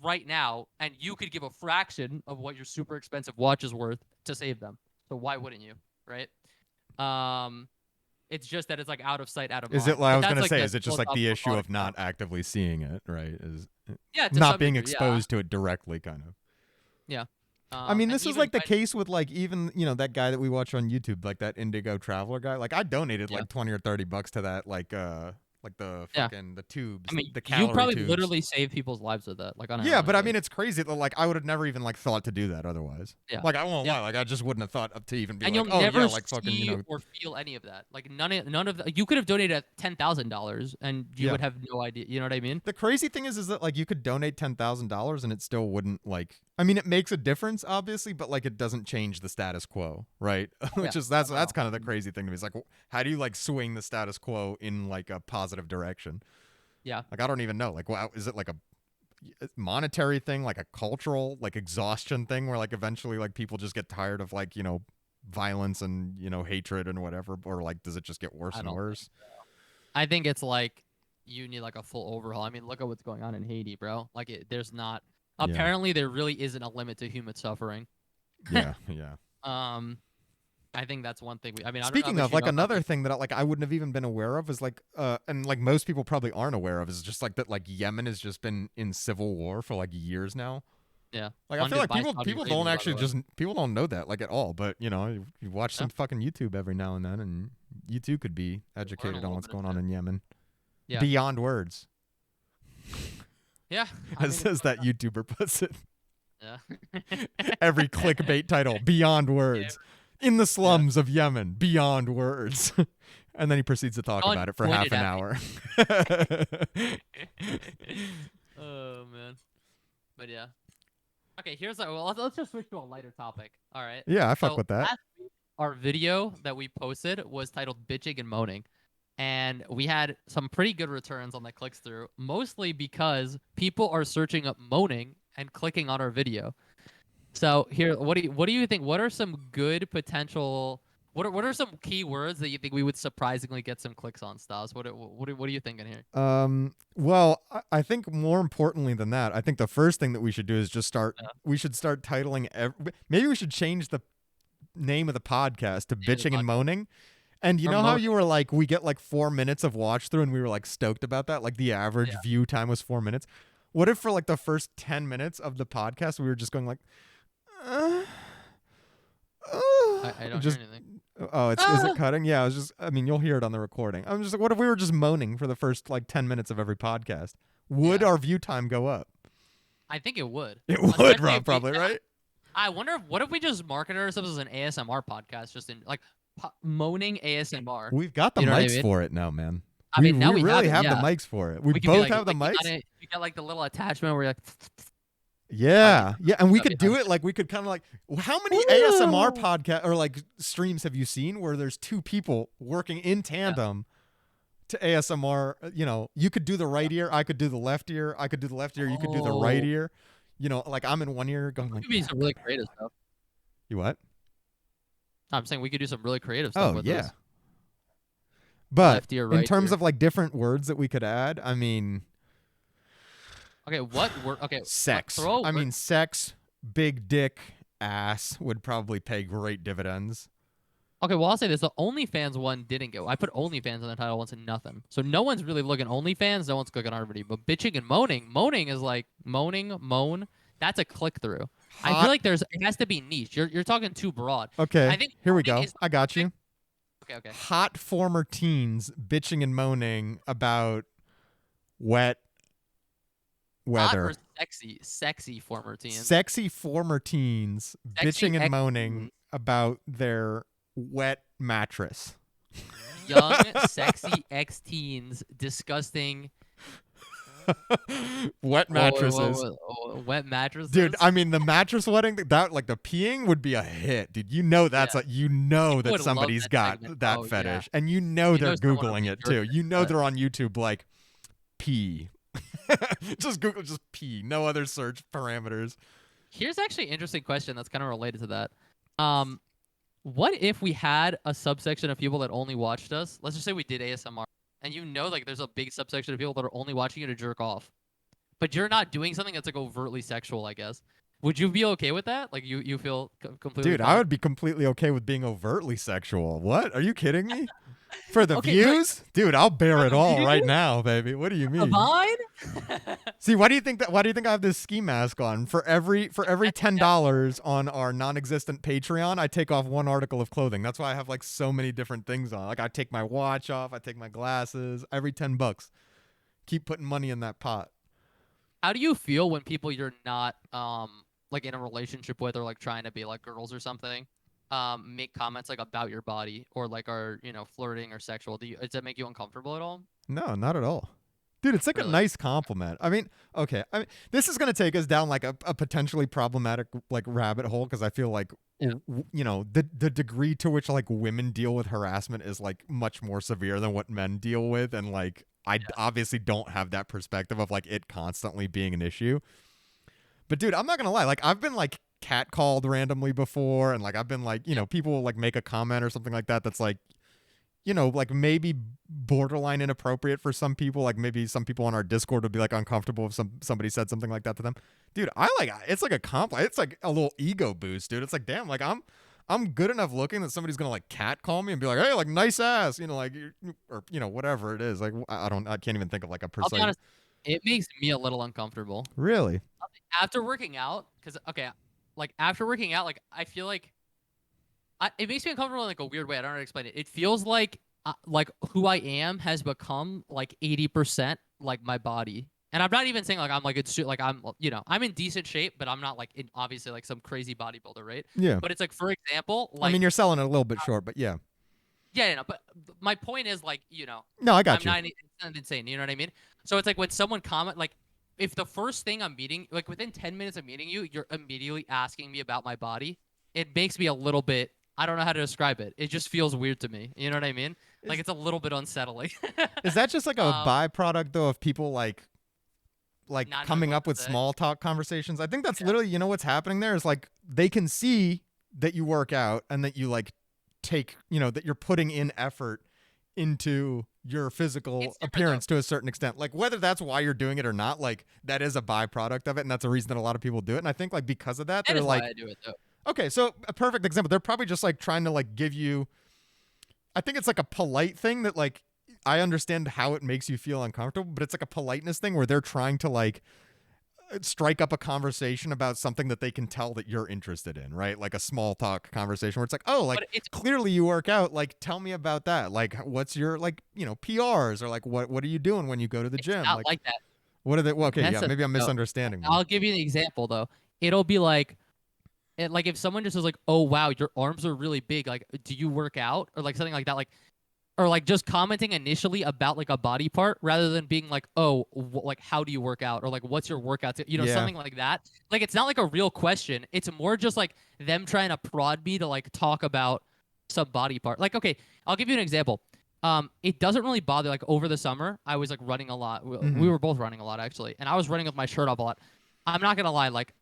right now, and you could give a fraction of what your super expensive watch is worth to save them. So why wouldn't you, right? It's just that it's like out of sight, out of Is it mind. like I But was that's gonna like say, the is it just like the philosophical issue thought of not experiment. actively seeing it, right? Is Yeah, to not some being degree, yeah, exposed to it directly, kind of. yeah. I mean, And this is even like the case with like even that guy that we watch on YouTube, like that Indigo Traveler guy. Like I donated yeah, like 20 or 30 bucks to that, like the yeah. fucking the I tubes, mean, the you calorie probably tubes. literally save people's lives with that, like Yeah, but I unironically. mean, it's crazy that like I would have never even like thought to do that otherwise. Yeah, Like I won't yeah. lie, like I just wouldn't have thought up to even be And like, you'll oh yeah, never like fucking see or feel any of that. Like none of the, you could have donated $10,000 and you yeah. would have no idea. You know what I mean? The crazy thing is that like you could donate $10,000 and it still wouldn't like. I mean, it makes a difference, obviously, but like it doesn't change the status quo, right? Oh, yeah, Which is not at that's all. kind of the crazy thing to me. It's like, how do you like swing the status quo in like a positive direction? Yeah, Like I don't even know. Like, wow, is it like a monetary thing, like a cultural like exhaustion thing, where like eventually like people just get tired of like violence and hatred and whatever, or like does it just get worse I and don't think worse? so. I think it's like you need like a full overhaul. I mean, look at what's going on in Haiti, bro. Like, there's not. Yeah, Apparently, there really isn't a limit to human suffering. yeah, yeah. um, I think that's one thing. I mean, I don't know Speaking if of you like know about another thing that like I wouldn't have even been aware of is like and like most people probably aren't aware of is just like that like Yemen has just been in civil war for like years now. yeah, Like I feel funded like by people Saudi people don't Arabia, by the actually way. just people don't know that like at all. But you watch Yeah, some fucking YouTube every now and then, and you too could be learn a educated on little what's bit of going on shit. in Yemen. Yeah, Beyond words, yeah. I as mean, it's as that YouTuber puts it. yeah, Every clickbait title, beyond yeah, words. In the yeah. slums of Yemen, beyond words. And then he proceeds to talk Someone about it for half pointed an at me. hour. Oh man, but yeah. Okay, here's well, let's just switch to a lighter topic. All right. Yeah, I fuck So with that. last week, our video that we posted was titled "Bitching and Moaning," and we had some pretty good returns on the clicks through, mostly because people are searching up moaning and clicking on our video. So here, what do you think? What are some good potential What are some key words that you think we would surprisingly get some clicks on, Stas? What are you thinking here? Well, I think more importantly than that, I think the first thing that we should do is just start. We should start titling. Maybe we should change the name of the podcast to Yeah, the "Bitching and podcast. Moaning." And you Or know how moaning. you were like, we get like 4 minutes of watch through, and we were like stoked about that. Like the average Yeah. view time was 4 minutes. What if for like the first 10 minutes of the podcast, we were just going like, uh, I don't hear just anything. oh, is it Ah! cutting? Yeah, I was just. I mean, you'll hear it on the recording. I'm just like, what if we were just moaning for the first like 10 minutes of every podcast? Would Yeah. our view time go up? I think it would. It would, Especially Rob, if we. probably, right? I wonder what if we just market ourselves as an ASMR podcast, just in like moaning ASMR. We've got the You know what I mics mean? for it now, man. I mean, now We we really have it. have the Yeah. mics for it. We We could be both like, have the like mics. you got like the little attachment where you're like, Yeah, yeah, and we that'd could be do nice. it like we could kind of like how many Woo! ASMR podcast or like streams have you seen where there's two people working in tandem to ASMR? You know, you could do the right ear, I could do the left ear, I could do the left ear, you could do the right Oh, ear. You know, like I'm in one ear going we like, could be some really creative stuff. you what? I'm saying we could do some really creative stuff Oh with yeah. this. But Left ear, in right terms ear. of like different words that we could add, I mean, Okay, what word? Okay, sex. throw a I word. mean, sex, big dick, ass would probably pay great dividends. Okay, well I'll say this: the OnlyFans one didn't go. I put OnlyFans in the title once and nothing. So no one's really looking OnlyFans. No one's clicking already. But bitching and moaning is like moan. That's a click through. I feel Hot. like it has to be niche. You're talking too broad. Okay, I think here we moaning go. is the I got you. Okay. Hot former teens bitching and moaning about wet Hot weather. or sexy former teens. Sexy former teens Sexy bitching and ex moaning about their wet mattress. young, sexy ex-teens disgusting Wet mattresses. wet mattresses. Dude, I mean the mattress wedding that like the peeing would be a hit, dude. You know that's a you know People that would love somebody's that got segment. that Oh, yeah. fetish, and you know You they're know someone would googling be it too. jerking You know that. they're on YouTube like pee. Just Google just pee. No other search parameters. Here's actually an interesting question that's kind of related to that. What if we had a subsection of people that only watched us? Let's just say we did ASMR, and you know, like there's a big subsection of people that are only watching you to jerk off, but you're not doing something that's like overtly sexual, I guess. Would you be okay with that? Like you feel completely Dude, I fine? would be completely okay with being overtly sexual. What? Are you kidding me? For the Okay, but views? Dude, I'll bear for it the all views? right now, baby. What do you A mean? vine? See, why do you think I have this ski mask on? For every $10 on our non-existent Patreon, I take off one article of clothing. That's why I have like so many different things on. Like I take my watch off, I take my glasses, every $10. Keep putting money in that pot. How do you feel when people you're not like in a relationship with or like trying to be like girls or something make comments like about your body or like are flirting or sexual? Does that make you uncomfortable at all? No, not at all. Dude, it's like a Really? nice compliment. I mean, okay. I mean, this is gonna take us down like a potentially problematic like rabbit hole because I feel like Yeah. the degree to which like women deal with harassment is like much more severe than what men deal with, and like I obviously don't have that perspective of like it constantly being an issue. But dude, I'm not gonna lie. Like I've been like catcalled randomly before, and like I've been like people will like make a comment or something like that that's like like maybe borderline inappropriate for some people. Like maybe some people on our Discord would be like uncomfortable if somebody said something like that to them. Dude, it's like a compliment. It's like a little ego boost, dude. It's like, damn, like I'm good enough looking that somebody's gonna like catcall me and be like, hey, like nice ass, like or whatever it is. Like I can't even think of like a I'll be precise. honest, it makes me a little uncomfortable. Really? After working out, because like after working out, like I feel like it makes me uncomfortable in like a weird way. I don't know how to explain it. It feels like who I am has become like 80% like my body. And I'm not even saying like I'm like it's like I'm in decent shape, but I'm not like obviously like some crazy bodybuilder, right? Yeah. But it's like, for example, I like mean, you're selling it a little bit short, but yeah. yeah, but my point is like No, I got I'm you. not insane. You know what I mean? So it's like when someone comment like if the first thing I'm meeting, like within 10 minutes of meeting you, you're immediately asking me about my body, it makes me a little bit, I don't know how to describe it. It just feels weird to me. You know what I mean? Like it's a little bit unsettling. Is that just like a byproduct though of people like Not knowing coming what up to with say. small talk conversations? I think that's literally what's happening there is like they can see that you work out and that you like take, that you're putting in effort into your physical appearance to a certain extent. Like whether that's why you're doing it or not, like that is a byproduct of it, and that's a reason that a lot of people do it. And I think like because of that, That they're is like, why I do it though. okay, so a perfect example. They're probably just like trying to like give you. I think it's like a polite thing that like I understand how it makes you feel uncomfortable, but it's like a politeness thing where they're trying to like strike up a conversation about something that they can tell that you're interested in, right? Like a small talk conversation where it's like, oh, like It's clearly you work out. Like, tell me about that. Like, what's your like, PRs or like what are you doing when you go to the gym? not like that. What are they? Well, okay, That's yeah, maybe I'm misunderstanding. I'll give you an example though. It'll be like, like if someone just was like, "Oh wow, your arms are really big. Like, do you work out?" or like something like that. Like, or like just commenting initially about like a body part rather than being like, "Oh, like how do you work out?" or like, "What's your workout?" Yeah. Something like that. Like it's not like a real question. It's more just like them trying to prod me to like talk about some body part. Like, okay, I'll give you an example. It doesn't really bother. Like over the summer, I was like running a lot. We were both running a lot actually, and I was running with my shirt off a lot. I'm not gonna lie. Like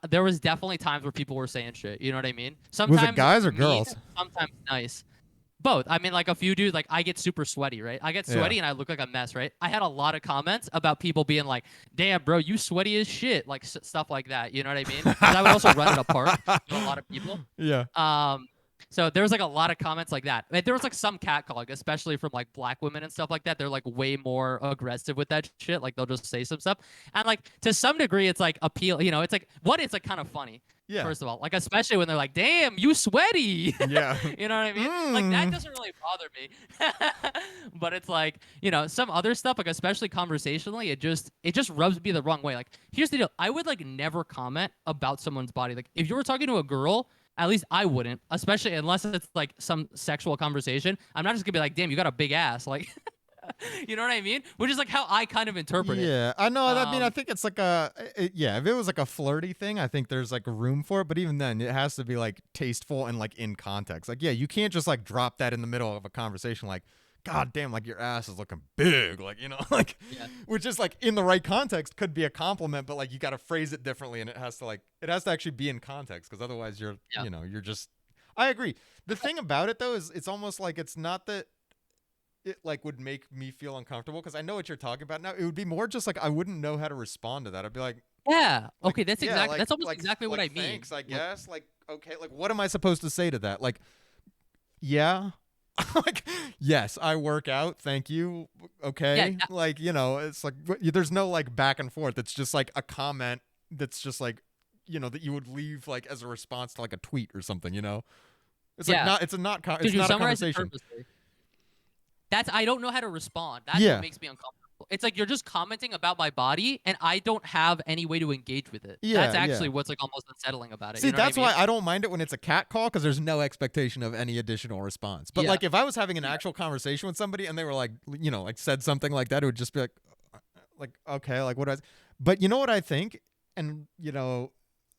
there was definitely times where people were saying shit. You know what I mean? Sometimes Was it guys or mean, girls? Sometimes nice. Both. I mean, like a few dudes, like I get super sweaty, right? I get sweaty and I look like a mess, right? I had a lot of comments about people being like, "Damn, bro, you sweaty as shit," like stuff like that. You know what I mean? Because I would also run at a park with a lot of people. Yeah. So there was like a lot of comments like that. And there was like some catcalling, especially from like black women and stuff like that. They're like way more aggressive with that shit. Like they'll just say some stuff. And like to some degree, it's like appeal. It's like it's like kind of funny. Yeah. First of all, like especially when they're like, "Damn, you sweaty." Yeah. You know what I mean? Like that doesn't really bother me. But it's like, some other stuff, like especially conversationally, it just rubs me the wrong way. Like here's the deal. I would like never comment about someone's body. Like if you were talking to a girl, at least I wouldn't, especially unless it's like some sexual conversation. I'm not just gonna be like, "Damn, you got a big ass." Like, you know what I mean? Which is like how I kind of interpret it. Yeah, I know. I mean, I think it's like if it was like a flirty thing, I think there's like room for it. But even then, it has to be like tasteful and like in context. Like, yeah, you can't just like drop that in the middle of a conversation. Like, God damn, like your ass is looking big. Like, like, which is like in the right context could be a compliment, but like you got to phrase it differently, and it has to actually be in context because otherwise you're you're just. I agree. The thing about it though is it's almost like it's not that. It like would make me feel uncomfortable because I know what you're talking about now. It would be more just like I wouldn't know how to respond to that. I'd be like, yeah, like, okay, that's exactly like, that's almost like, exactly what like, I mean. Thanks, I guess. Like, okay, like what am I supposed to say to that? Like, yeah, like yes, I work out. Thank you. Okay, Yeah, like it's like there's no like back and forth. It's just like a comment that's just like that you would leave like as a response to like a tweet or something. It's like not. It's a not. It's not a conversation. I don't know how to respond. That's what makes me uncomfortable. It's like you're just commenting about my body, and I don't have any way to engage with it. Yeah, that's actually what's like almost unsettling about it. See, you know that's what I mean? why I don't mind it when it's a cat call because there's no expectation of any additional response. But like if I was having an actual conversation with somebody and they were like, like said something like that, it would just be like okay, like what? But you know what I think, and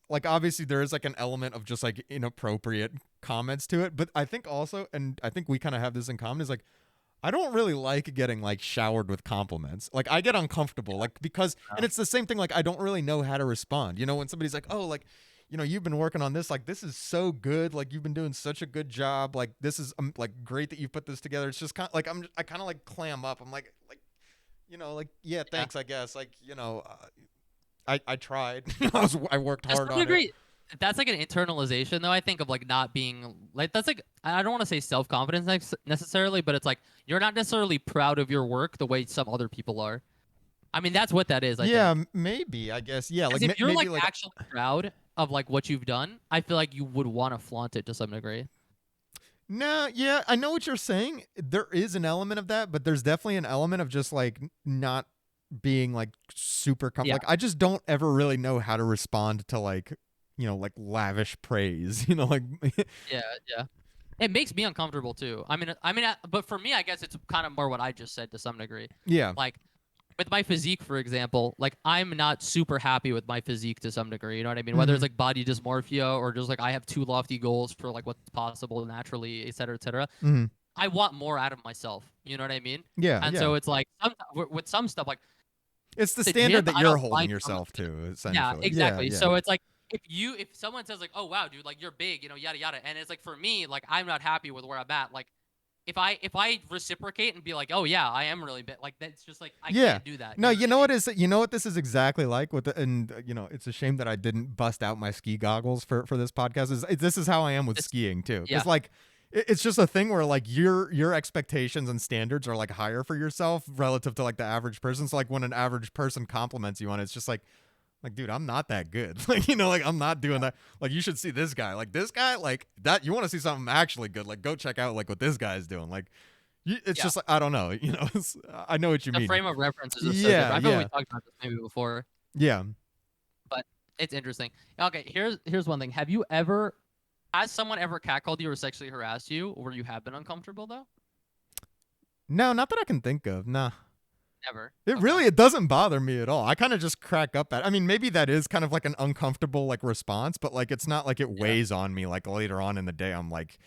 like obviously there is like an element of just like inappropriate comments to it, but I think also, and I think we kind of have this in common, is like. I don't really like getting like showered with compliments. Like I get uncomfortable, like because, and it's the same thing. Like I don't really know how to respond. When somebody's like, "Oh, like, you've been working on this. Like this is so good. Like you've been doing such a good job. Like this is like great that you put this together." It's just kind of like I kind of like clam up. I'm like, yeah, thanks. I guess like I tried. I worked hard on it. That's like an internalization though, I think, of like not being like, that's like, I don't want to say self-confidence necessarily, but it's like you're not necessarily proud of your work the way some other people are. I mean, that's what that is. I think. Maybe, I guess. Yeah, like if you're maybe like actually proud of like what you've done, I feel like you would want to flaunt it to some degree. No, yeah, I know what you're saying. There is an element of that, but there's definitely an element of just like not being like super like I just don't ever really know how to respond to like like lavish praise, like yeah. It makes me uncomfortable too. I mean, but for me, I guess it's kind of more what I just said to some degree. Yeah. Like with my physique, for example, like I'm not super happy with my physique to some degree. You know what I mean? Whether it's like body dysmorphia or just like I have too lofty goals for like what's possible naturally, et cetera, et cetera. I want more out of myself. You know what I mean? Yeah. And so it's like with some stuff, like it's the standard that you're holding yourself to, essentially. Yeah, exactly. So it's like if someone says like, oh wow, dude, like you're big, yada yada, and it's like for me, like I'm not happy with where I'm at. Like if I reciprocate and be like, oh yeah, I am really big, like that's just like I Yeah. can't do that. No, You know you what I know mean? what is you know what this is exactly like with the, and it's a shame that I didn't bust out my ski goggles for this podcast. This is how I am with This, skiing too, yeah, because like it's just a thing where like your expectations and standards are like higher for yourself relative to like the average person. So like when an average person compliments you on it, it's just like dude, I'm not that good. Like like I'm not doing that. Like you should see this guy. Like this guy, like that. You want to see something actually good? Like go check out like what this guy's doing. Like it's yeah. just like I don't know. I know what you The mean. frame of reference is just so Yeah, different. I feel like we yeah, talked about this maybe before, yeah. but it's interesting. Okay, here's one thing. Has someone ever catcalled you or sexually harassed you, where you have been uncomfortable though? No, not that I can think of. Nah. Never. It Okay. really it doesn't bother me at all. I kind of just crack up at. I mean, maybe that is kind of like an uncomfortable like response, but like it's not like it Yeah. weighs on me like later on in the day. I'm like,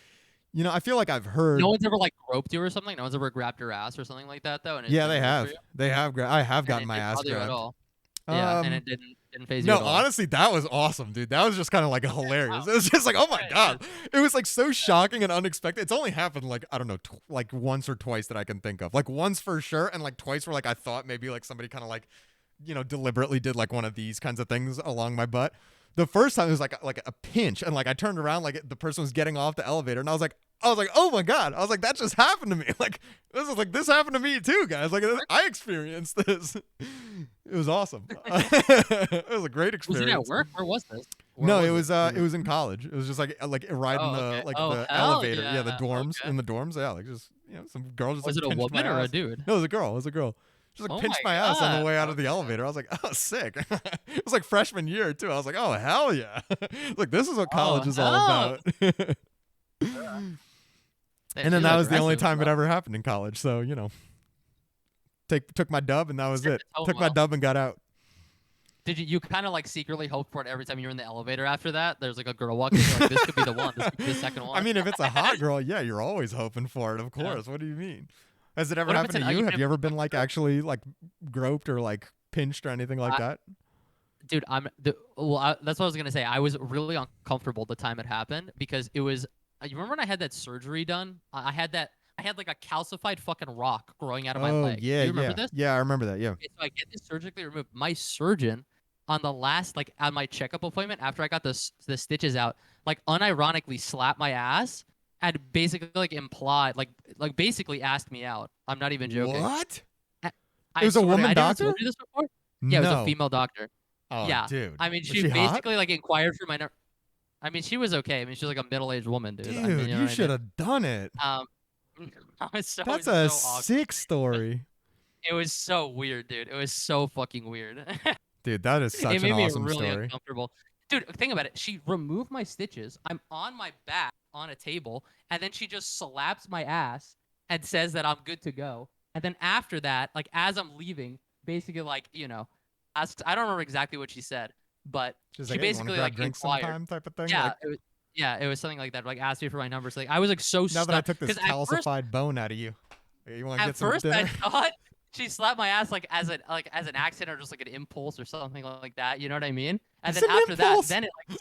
I feel like I've No heard. one's ever like groped you or something. No one's ever grabbed your ass or something like that though, and it Yeah, they didn't work for have. you, They have. I have and gotten it my didn't ass bother you at grabbed. all. Yeah, and Um, it didn't phase you No, at all. honestly, that was awesome, dude. That was just kind of like Okay. hilarious. Wow. It was just like, oh my Okay. Yeah. god, it was like so shocking and unexpected. It's only happened like I don't know, like once or twice that I can think of. Like once for sure, and like twice where like I thought maybe like somebody kind of like, deliberately did like one of these kinds of things along my butt. The first time it was like a pinch, and like I turned around, like the person was getting off the elevator, and I was like, oh my god, I was like, that just happened to me. Like this happened to me too, guys. Like I experienced this. It was awesome. It was a great Was it at experience. work? Where was this? Where No, was it? it was in college. It was just like riding Oh, the okay. like Oh, the hell elevator. Yeah, the yeah. dorms Okay. in the dorms. Yeah, like just some girl just Was like it a pinched my woman or a ass. dude? No, it was a girl. It was a girl. She just like Oh pinched my my ass on the god. way out of the Okay. elevator. I was like, oh, sick. It was like freshman year too. I was like, oh hell yeah. Like this is what Oh college is all hell. about. Yeah. Damn, And then she's that was the only aggressive. time it Bro. ever happened in college. So took my dub and that was Set it. the tone Took my well. dub and got out. Did you kind of like secretly hope for it every time you were in the elevator after that? There's like a girl walking. You're like, this could be the one. This could be the second I one. mean, if it's a hot girl, yeah, you're always hoping for it, of Yeah. course. What do you mean? Has it ever What if it's happened an to you? even Have if you it's ever like been like actually like groped or like pinched or anything like I, that? dude, that's what I was gonna say. I was really uncomfortable the time it happened because it was. You remember when I had that surgery done? I had that. I had like a calcified fucking rock growing out of my Oh leg. yeah, Do you remember yeah, this? yeah. I remember that. Yeah. Okay, so I get this surgically removed. My surgeon, on the last like on my checkup appointment after I got the stitches out, like unironically slapped my ass and basically like implied like basically asked me out. I'm not even joking. What? I, It I was a swear to, woman I never doctor? told you this before. Yeah, it was a No. female doctor. Oh, Yeah, dude. I mean Was she she hot? basically like inquired for my. I mean she was okay. I mean she was like a middle-aged woman, dude. I mean Dude, you know you what I should mean. have done it. Um, it That's was a so awkward. sick story. It was so weird, dude. It was so fucking weird. Dude, that is It such an made me awesome really story. uncomfortable. Dude, think about it. She removed my stitches. I'm on my back on a table, and then she just slaps my ass and says that I'm good to go. And then after that, like as I'm leaving, basically like, asks, I don't remember exactly what she said, but She's she like, hey, you want to basically grab like drinks inquired. sometime type of thing? Yeah, Like, it was something like that. Like asked me for my number. So like I was like so now that I stuck took this because calcified bone out of you, hey, you want to at get some first I dinner? thought she slapped my ass like as an accident or just like an impulse or something like that. You know what I mean? And It's then an after that, impulse. then it like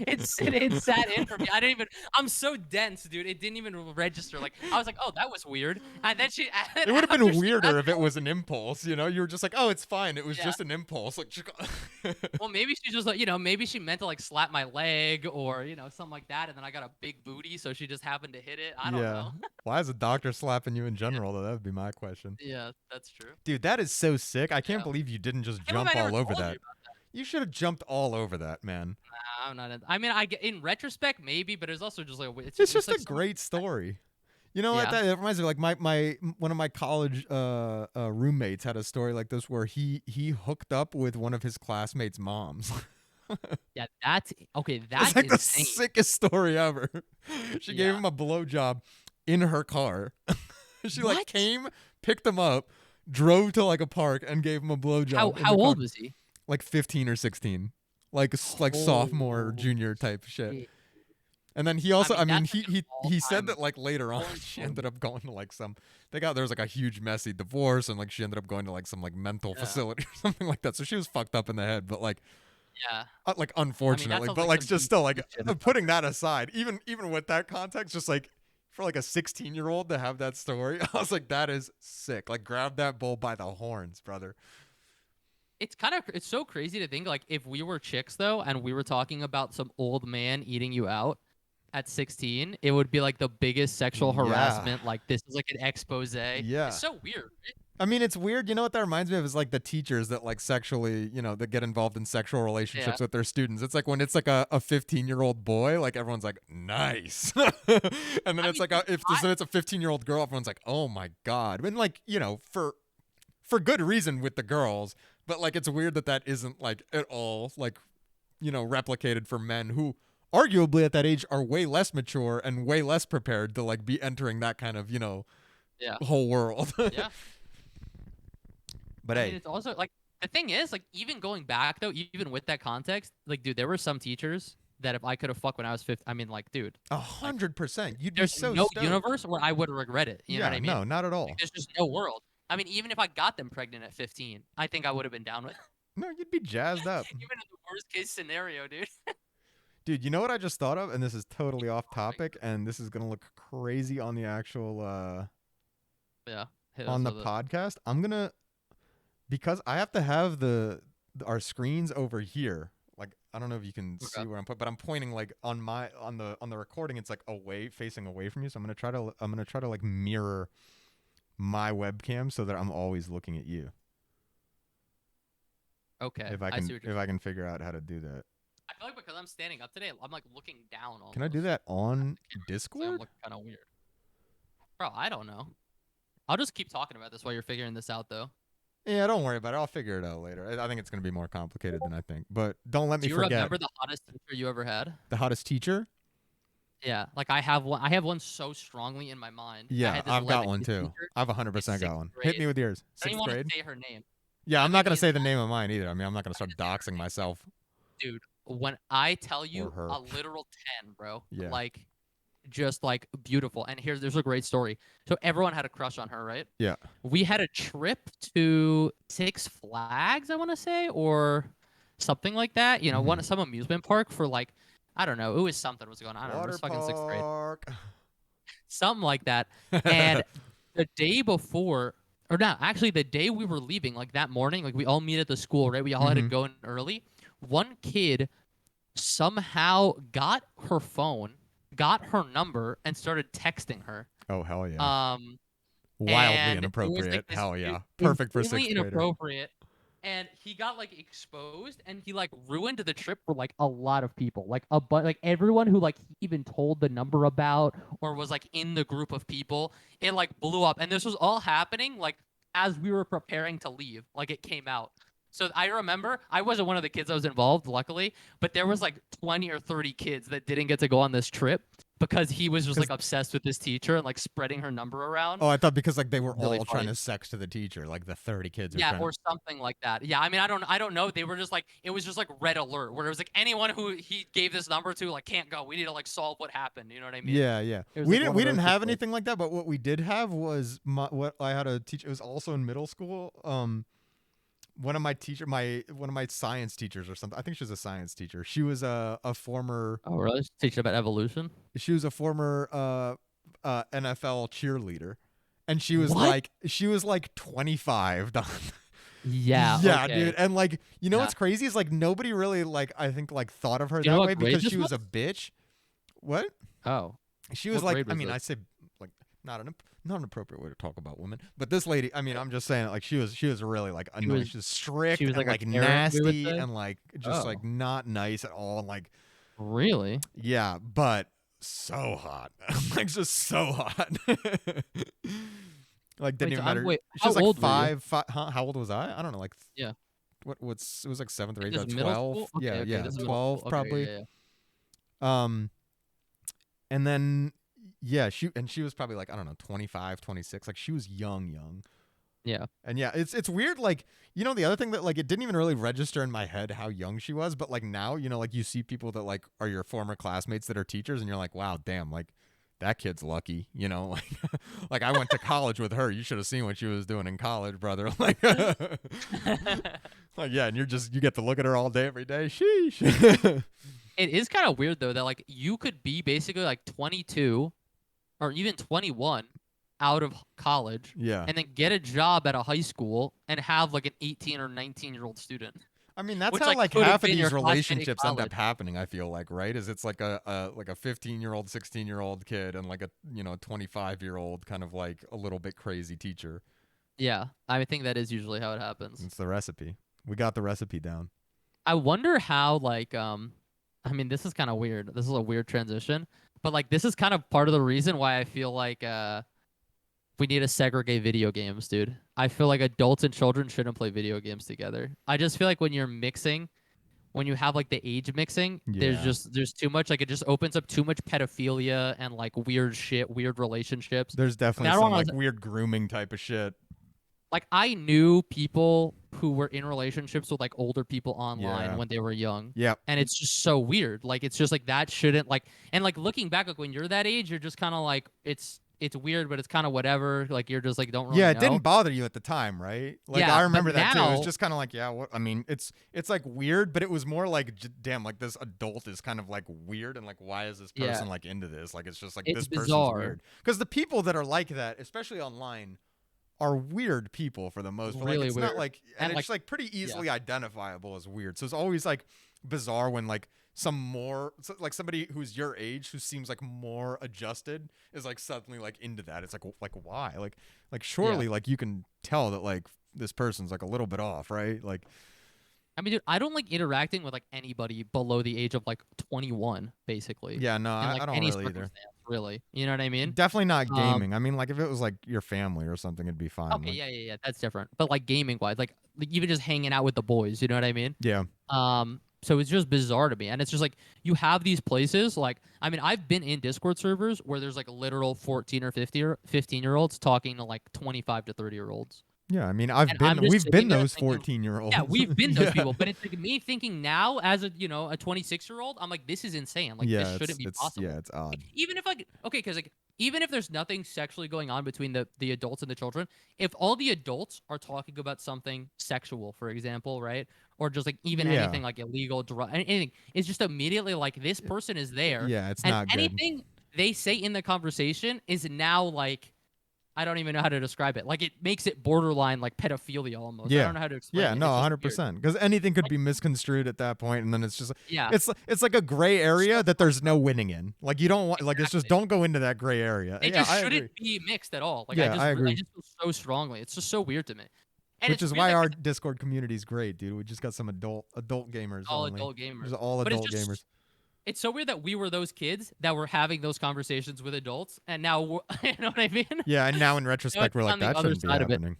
it sat in for me. I didn't even. I'm so dense, dude. It didn't even register. Like I was like, oh, that was weird. And then and It would have after been she weirder asked if me, it was an impulse, you know? You were just like, oh, it's fine. It was yeah. just an impulse. Like, Well, maybe she just like maybe she meant to like slap my leg or something like that. And then I got a big booty, so she just happened to hit it. I don't yeah. know. Why is a doctor slapping you in general, though? That would be my question. Yeah, that's true. Dude, that is so sick. I can't Yeah. believe you didn't just I can't believe jump I never all over told you that. about that. You should have jumped all over that, man. Nah, I'm not. I mean, I get in retrospect maybe, but it's also just like It's it's just like a great story. You know what? Yeah. That reminds me. Like my one of my college roommates had a story like this where he hooked up with one of his classmates' moms. Yeah, that's okay. It's That's like the insane. sickest story ever. She gave Yeah. him a blowjob in her car. She like What? came, picked him up, drove to like a park, and gave him a blowjob. in How the old car. was he? Like 15 or 16, like sophomore or Oh, junior type shit. shit. And then he also, I mean, That's like an he said all-time that like later on porn she story. ended up going to like some there was like a huge messy divorce and like she ended up going to like some like mental Yeah. facility or something like that. So she was fucked up in the head, but like Yeah. Like I mean, that unfortunately, sounds but like like some just deep, still like deep shit about putting her. that aside, even with that context, just like for like a 16-year-old to have that story, I was like, that is sick. Like grab that bull by the horns, brother. It's so crazy to think like if we were chicks though and we were talking about some old man eating you out at 16, it would be like the biggest sexual Yeah. harassment. Like this is like an expose. It's Yeah. so weird, right? I mean, it's weird. You know what that reminds me of is like the teachers that like sexually, that get involved in sexual Yeah. relationships with their students. It's like when it's like a 15-year-old boy, like everyone's like, nice. And then I it's mean, like dude, if I it's a 15-year-old girl, everyone's like, oh my God. And like, for good reason with the girls, but like it's weird that that isn't like at all like, replicated for men who arguably at that age are way less mature and way less prepared to like be entering that kind of, yeah. whole world. Yeah. But I mean, hey, it's also like the thing is like even going back though, even with that context, like dude, there were some teachers that if I could have fucked when I was 15, I mean, like, dude, like 100%. You'd be there's so no stoked. universe where I would regret it. You know what Yeah, I mean? no, not at Like, all. there's just no world. I mean, even if I got them pregnant at 15, I think I would have been down with No, you'd be jazzed up. even in the worst case scenario, dude. Dude, you know what I just thought of? And this is totally off Perfect. topic, and this is going to look crazy on the actual, Yeah. Hit us on the with it. podcast. I'm going to, because I have to have our screens over here. Like, I don't know if you can see Okay. where I'm put, but I'm pointing like on the recording, it's like facing away from you. So I'm going to try to like mirror my webcam so that I'm always looking at you. Okay. If I I can, see what you're if I can figure out how to do that. I feel like because I'm standing up today, I'm like looking down almost. Can I do that on It's like I'm Discord? looking kind of weird. Bro, I don't know. I'll just keep talking about this while you're figuring this out, though. Yeah, don't worry about it. I'll figure it out later. I think it's going to be more complicated than I think. But don't let me Do you forget remember the hottest teacher you ever had? the hottest teacher. Yeah, like I have one. I have one so strongly in my mind. I Yeah, had this I've got one lemonade too. teacher I've in 100% got sixth one. Hit grade. me with yours. I don't even Sixth want to grade. say her name. Yeah, I'm That not made going me to say the insane. name of mine either. I mean, I'm not going to I start didn't say her doxing name. myself Dude, when I tell or you her. a literal 10, bro, Yeah. like just like beautiful. And there's a great story. So everyone had a crush on her, right? Yeah. We had a trip to Six Flags, I want to say, or something like that. You know, Mhm. some amusement park for like, I don't know. It was something was going on. I don't know. It Water was fucking sixth grade, park. something like that. And the day before, or not, actually, the day we were leaving, like that morning, like we all meet at the school, right? We all had to Mhm. go in early. One kid somehow got her phone, got her number, and started texting her. Oh, hell yeah. Wildly And it was like inappropriate. this Hell yeah. Perfect for insanely 6th grader. inappropriate. And he got like exposed, and he like ruined the trip for like a lot of people, like like everyone who like he even told the number about or was like in the group of people. It like blew up, and this was all happening like as we were preparing to leave. Like it came out. So I remember I wasn't one of the kids that was involved, luckily, but there was like 20 or 30 kids that didn't get to go on this trip because he was just 'Cause like obsessed with this teacher and like spreading her number around. Oh, I thought because like they were Really all trying funny. to sex to the teacher, like the 30 kids were Yeah, trying or something like that. Yeah, I mean, I don't know. They were just like, it was just like red alert, where it was like anyone who he gave this number to like can't go. We need to like solve what happened. You know what I mean? Yeah, yeah. It was We like didn't one we of didn't those have situations. anything like that, but what we did have was what I had a teacher. It was also in middle school. One of my science teachers or something. I think she was a science teacher. A former Oh, really? Teaching about evolution? she was a former NFL cheerleader, and What? she was like 25. Yeah. Yeah, Okay. dude. And like, Yeah. what's crazy is like nobody really like I think like thought of her Do you know that what way grade because this she was a was? bitch. What? Oh, She was what like, grade I was mean, this? I say like not an appropriate way to talk about women, but this lady, I mean, I'm just saying like she was really like She annoying. was She was she strict was and like a like Karen, we would nasty say. and like just Oh, like not nice at all. And like, really? yeah, but so hot. Like just so hot. Like didn't Wait, so even I'm matter. wait. She How was like old were you? five huh? How old was I don't know, like Yeah. what's it was like 7th or Wait, 8th, this is middle 12. school. Yeah, Okay. Okay. yeah, This is middle 12 school. Okay. probably. Yeah. Yeah. Um and then yeah, she was probably like I don't know, 25, 26. Like she was young. Yeah. And yeah, it's weird like the other thing that like it didn't even really register in my head how young she was, but like now, like you see people that like are your former classmates that are teachers and you're like, "Wow, damn, like that kid's lucky, you know, like I went to college with her. You should have seen what she was doing in college, brother. Like, like yeah, and you get to look at her all day, every day. Sheesh. It is kind of weird though that like you could be basically like 22 or even 21 out of college Yeah. and then get a job at a high school and have like an 18 or 19-year-old student. I mean, that's Which, how like could have half of been your these classmate in relationships end up college. happening. I feel like, right? Is it's like a 15-year-old, 16-year-old kid and like a 25-year-old kind of like a little bit crazy teacher. Yeah, I think that is usually how it happens. It's the recipe. We got the recipe down. I wonder how like I mean this is kind of weird. This is a weird transition, but like this is kind of part of the reason why I feel like we need to segregate video games, dude. I feel like adults and children shouldn't play video games together. I just feel like when you're mixing, when you have like the age mixing, Yeah. there's too much. Like it just opens up too much pedophilia and like weird shit, weird relationships. There's I mean, definitely I don't some want like weird grooming type of shit. like I knew people who were in relationships with like older people online Yeah. when they were young. Yep. And it's just so weird. Like it's just like that shouldn't like and like looking back like when you're that age, you're just kind of like it's weird, but it's kind of whatever. Like you're just like don't really Yeah, know. it didn't bother you at the time, right? Like Yeah, I but remember that too. It was now- just kind of like, yeah, what I mean, it's like weird, but it was more like damn, like this adult is kind of like weird and like why is this person Yeah. like into this? Like it's just like It's this person's bizarre. weird. Cuz the people that are like that, especially online, are weird people for the most part. Like Really it's weird. not like and And, it's like- like pretty easily identifiable as weird. So it's always like bizarre when like like somebody who's your age who seems like more adjusted is like suddenly like into that. It's like why? Like surely like you can tell that like this person's like a little bit off, right? Like I mean, dude, I don't like interacting with like anybody below the age of like 21, basically. yeah, no, In, like, I don't any really either. circumstance, really. You know what I mean? Definitely not Um, gaming. I mean, like if it was like your family or something, it'd be fine. Okay, like, yeah, that's different. But like gaming wise, like even just hanging out with the boys, you know what I mean? yeah. So it's just bizarre to me. And it's just like you have these places like I mean, I've been in Discord servers where there's like literal 14 or 15-year-olds talking to like 25 to 30-year-olds. Yeah, I mean, And I'm just we've sitting been there those thinking, 14-year-olds. Yeah, we've been those Yeah. people, but it's like me thinking now as a a 26-year-old, I'm like, this is insane. Like yeah, this shouldn't be possible. Yeah, it's odd. Like, even if like okay, because like even if there's nothing sexually going on between the adults and the children, if all the adults are talking about something sexual, for example, right, or just like even Yeah. anything like illegal drug, anything, it's just immediately like this person is there, Yeah, it's and not good. anything they say in the conversation is now like. I don't even know how to describe it. Like it makes it borderline like pedophilia almost. I Yeah. don't know how to explain Yeah, it. no, It's just weird. 100%. Because anything could be misconstrued at that point, and then it's just Yeah. it's like a gray area that there's no winning in. Like you don't want like it's just Exactly. don't go into that gray area. It yeah, just I shouldn't agree. be mixed at all. Like Yeah, I I agree. just feel so strongly. It's just so weird to me. And Which it's is weird why that our Discord community is great, dude. We just got some adult gamers. all only. adult gamers. Just all But adult gamers. it's so weird that we were those kids that were having those conversations with adults, and now you know what I mean? Yeah, and now in retrospect, we're it's like on the that other shouldn't be side of it. happening.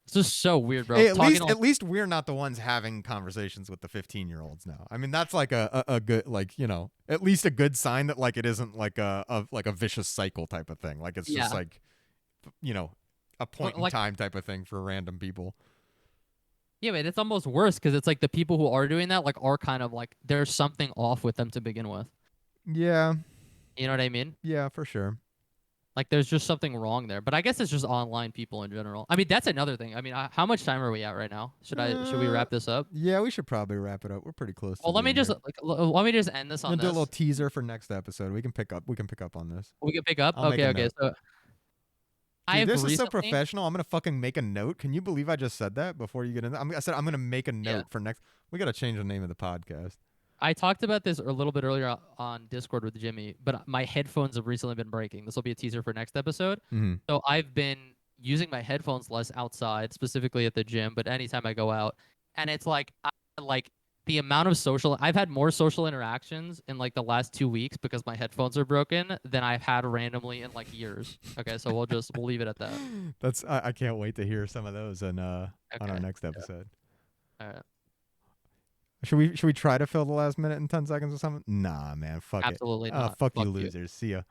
It's just so weird, bro. Hey, at Talking to, least we're not the ones having conversations with the 15-year-olds now. I mean, that's like a good like at least a good sign that like it isn't like a vicious cycle type of thing. Like it's Yeah. just like a point in like- time type of thing for random people. yeah, but it's almost worse because it's like the people who are doing that like are kind of like there's something off with them to begin with. Yeah, You know what I mean? yeah, for sure. Like there's just something wrong there. But I guess it's just online people in general. I mean, that's another thing. I mean, how much time are we at right now? Should we wrap this up? Yeah, we should probably wrap it up. We're pretty close. Well, to let the me end just here. let me just end this I'm on gonna do a this. little teaser for next episode. We can pick up on this. We can pick up. I'll make a Okay. note. So I Dude, have this is so recently. professional. I'm gonna fucking make a note. Can you believe I just said that before you get in? I said I'm gonna make a note Yeah. for next. We gotta change the name of the podcast. I talked about this a little bit earlier on Discord with Jimmy, but my headphones have recently been breaking. This will be a teaser for next episode. Mm-hmm. So I've been using my headphones less outside, specifically at the gym, but anytime I go out, and it's like the amount of I've had more social interactions in like the last 2 weeks because my headphones are broken than I've had randomly in like years. Okay, so we'll leave it at that. I can't wait to hear some of those on our Okay. next episode. All right. Should we try to fill the last minute in 10 seconds or something? Nah, man. Fuck Absolutely it. not. Fuck you Fuck you. losers. See ya.